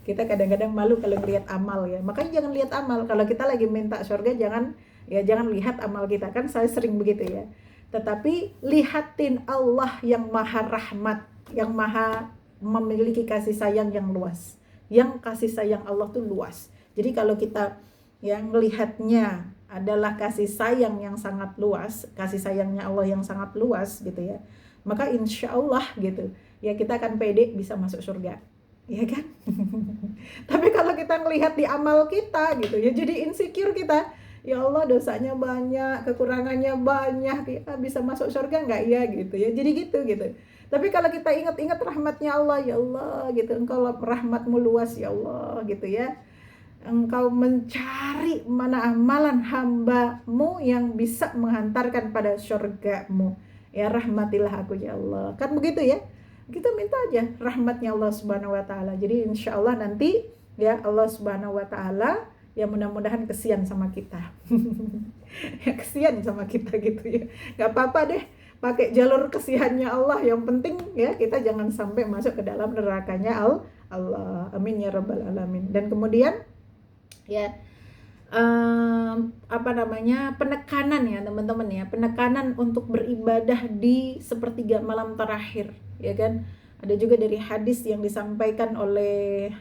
kita kadang-kadang malu kalau lihat amal ya, makanya jangan lihat amal kalau kita lagi minta surga, jangan lihat amal kita, kan saya sering begitu ya. Tetapi lihatin Allah yang maha rahmat, yang maha memiliki kasih sayang yang luas, yang kasih sayang Allah tuh luas. Jadi kalau kita yang melihatnya adalah kasih sayang yang sangat luas, kasih sayangnya Allah yang sangat luas gitu ya, maka insya Allah gitu ya kita akan pede bisa masuk surga, ya kan? Tapi kalau kita ngelihat di amal kita gitu ya, jadi insecure kita, ya Allah dosanya banyak, kekurangannya banyak, kita bisa masuk surga nggak ya gitu ya, jadi gitu. Tapi kalau kita ingat-ingat rahmatnya Allah, ya Allah gitu, engkau rahmatmu luas ya Allah gitu ya, engkau mencari mana amalan hambamu yang bisa menghantarkan pada surgamu, ya rahmatilah aku ya Allah, kan begitu ya. Kita minta aja rahmatnya Allah Subhanahu wa taala. Jadi insya Allah nanti ya Allah Subhanahu wa taala ya mudah-mudahan kesian sama kita. Ya kesian sama kita gitu ya. Gak apa-apa deh, pakai jalur kasihannya Allah. Yang penting ya kita jangan sampai masuk ke dalam nerakanya Allah. Amin ya rabbal alamin. Dan kemudian ya penekanan ya teman-teman ya, penekanan untuk beribadah di sepertiga malam terakhir, ya kan? Ada juga dari hadis yang disampaikan oleh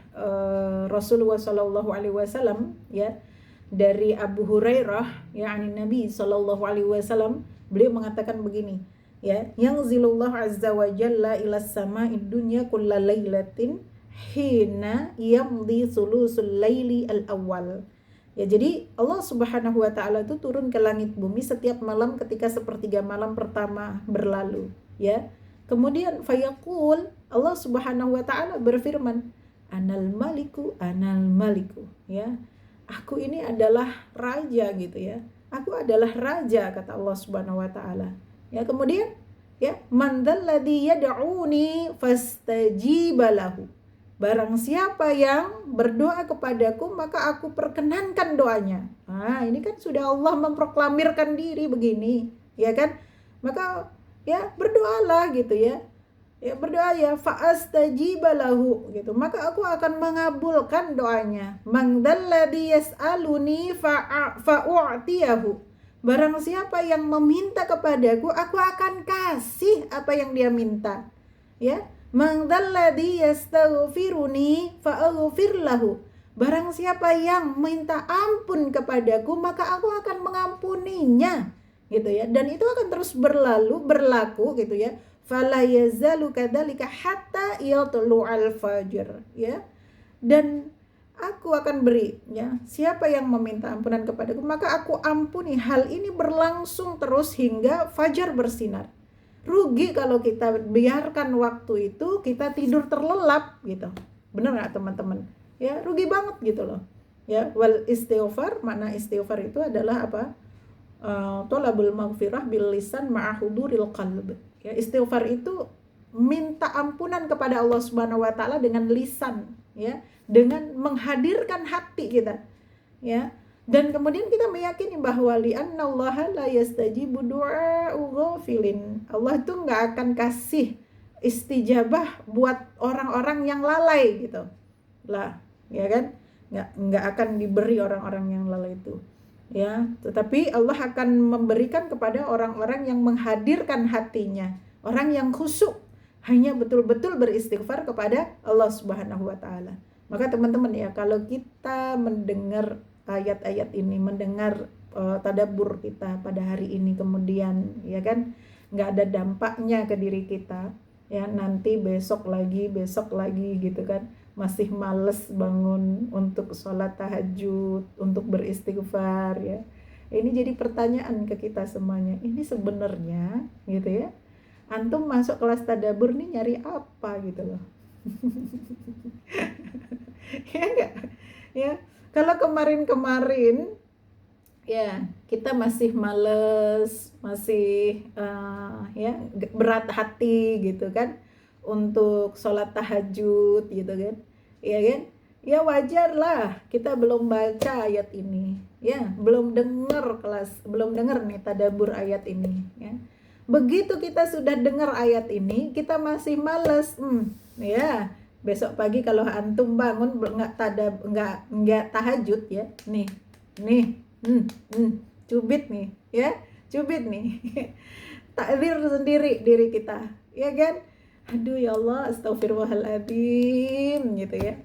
Rasulullah Shallallahu Alaihi Wasallam ya, dari Abu Hurairah ya, Nabi Shallallahu Alaihi Wasallam, beliau mengatakan begini ya, yang zilullah azza wa jalla ila sama'id dunya kulla lailatin hina yamdi sulusul laili al-awwal. Ya, jadi Allah Subhanahu wa taala itu turun ke langit bumi setiap malam ketika sepertiga malam pertama berlalu, ya. Kemudian fayaqul, Allah Subhanahu wa taala berfirman, anal maliku, ya. Aku ini adalah raja gitu ya. Aku adalah raja, kata Allah Subhanahu wa taala. Ya, kemudian ya, man dzalladzi yad'uni fastajiba lahu. Barang siapa yang berdoa kepadaku, maka aku perkenankan doanya. Nah, ini kan sudah Allah memproklamirkan diri begini, ya kan? Maka ya berdoalah gitu ya. Ya berdoa ya, fa'astajiba lahu gitu. Maka aku akan mengabulkan doanya. Man dzalladzi yas'aluni fa'u'tiyahu. Barang siapa yang meminta kepadaku, aku akan kasih apa yang dia minta. Ya. Man dzalladzi yastaghfiruni fa'aghfir lahu. Barang siapa yang minta ampun kepadaku, maka aku akan mengampuninya, gitu ya. Dan itu akan terus berlaku gitu ya. Fala yazalu kadzalika hatta yatlu'al fajr, ya. Dan aku akan beri ya, siapa yang meminta ampunan kepadaku, maka aku ampuni. Hal ini berlangsung terus hingga fajar bersinar. Rugi kalau kita biarkan waktu itu kita tidur terlelap gitu. Benar nggak teman-teman? Ya, rugi banget gitu loh. Ya, wal istighfar, makna istighfar itu adalah apa? Thalabul maghfirah bil lisan ma'a huduril qalb. Ya, istighfar itu minta ampunan kepada Allah Subhanahu wa taala dengan lisan, ya, dengan menghadirkan hati kita. Ya. Dan kemudian kita meyakini bahwa li'annallaha la yastajibu du'a'u ghafilin. Allah itu nggak akan kasih istijabah buat orang-orang yang lalai gitu. Lah, ya kan? Nggak akan diberi orang-orang yang lalai itu. Ya, tetapi Allah akan memberikan kepada orang-orang yang menghadirkan hatinya, orang yang khusyuk, hanya betul-betul beristighfar kepada Allah Subhanahu wa taala. Maka teman-teman ya, kalau kita mendengar ayat-ayat ini, mendengar tadabbur kita pada hari ini, kemudian ya kan nggak ada dampaknya ke diri kita, ya nanti besok lagi gitu kan, masih males bangun untuk sholat tahajud, untuk beristighfar ya. Ini jadi pertanyaan ke kita semuanya, ini sebenarnya gitu ya, antum masuk kelas tadabbur nih nyari apa gitu loh. Ya enggak? Ya, kalau kemarin ya kita masih males, masih ya berat hati gitu kan untuk sholat tahajud gitu kan, ya kan? Ya wajar lah, kita belum baca ayat ini, ya belum dengar nih tadabbur ayat ini, ya. Begitu kita sudah dengar ayat ini, kita masih males, ya. Besok pagi kalau antum bangun nggak tahajud ya, nih, cubit nih, ya, cubit nih, takbir sendiri diri kita, ya kan? Aduh ya Allah, astagfirullahaladzim gitu ya.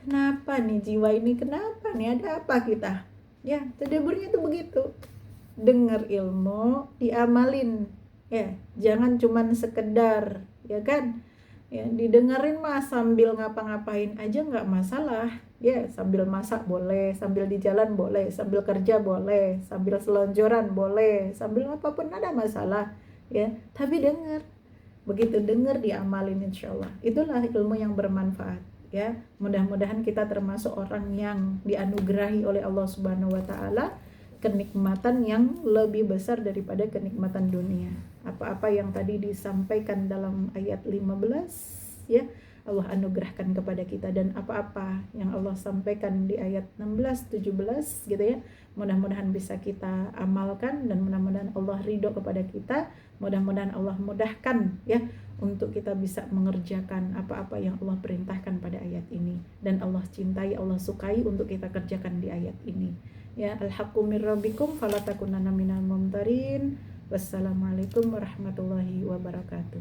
Kenapa nih jiwa ini, kenapa nih, ada apa kita? Ya, tadabburnya itu begitu. Dengar ilmu, diamalin, ya, jangan cuman sekedar, ya kan? Ya, didengerin mah sambil ngapa-ngapain aja nggak masalah, ya, sambil masak boleh, sambil di jalan boleh, sambil kerja boleh, sambil selonjoran boleh, sambil apapun ada masalah, ya. Tapi dengar, begitu dengar diamalin, insyaallah itulah ilmu yang bermanfaat, ya. Mudah-mudahan kita termasuk orang yang dianugerahi oleh Allah Subhanahu wa taala kenikmatan yang lebih besar daripada kenikmatan dunia. Apa-apa yang tadi disampaikan dalam ayat 15 ya, Allah anugerahkan kepada kita, dan apa-apa yang Allah sampaikan di ayat 16, 17 gitu ya, mudah-mudahan bisa kita amalkan, dan mudah-mudahan Allah ridho kepada kita, mudah-mudahan Allah mudahkan ya untuk kita bisa mengerjakan apa-apa yang Allah perintahkan pada ayat ini, dan Allah cintai, Allah sukai untuk kita kerjakan di ayat ini ya. Al-haqqu mir rabbikum falatakunanna minal mumtarin. Wassalamualaikum warahmatullahi wabarakatuh.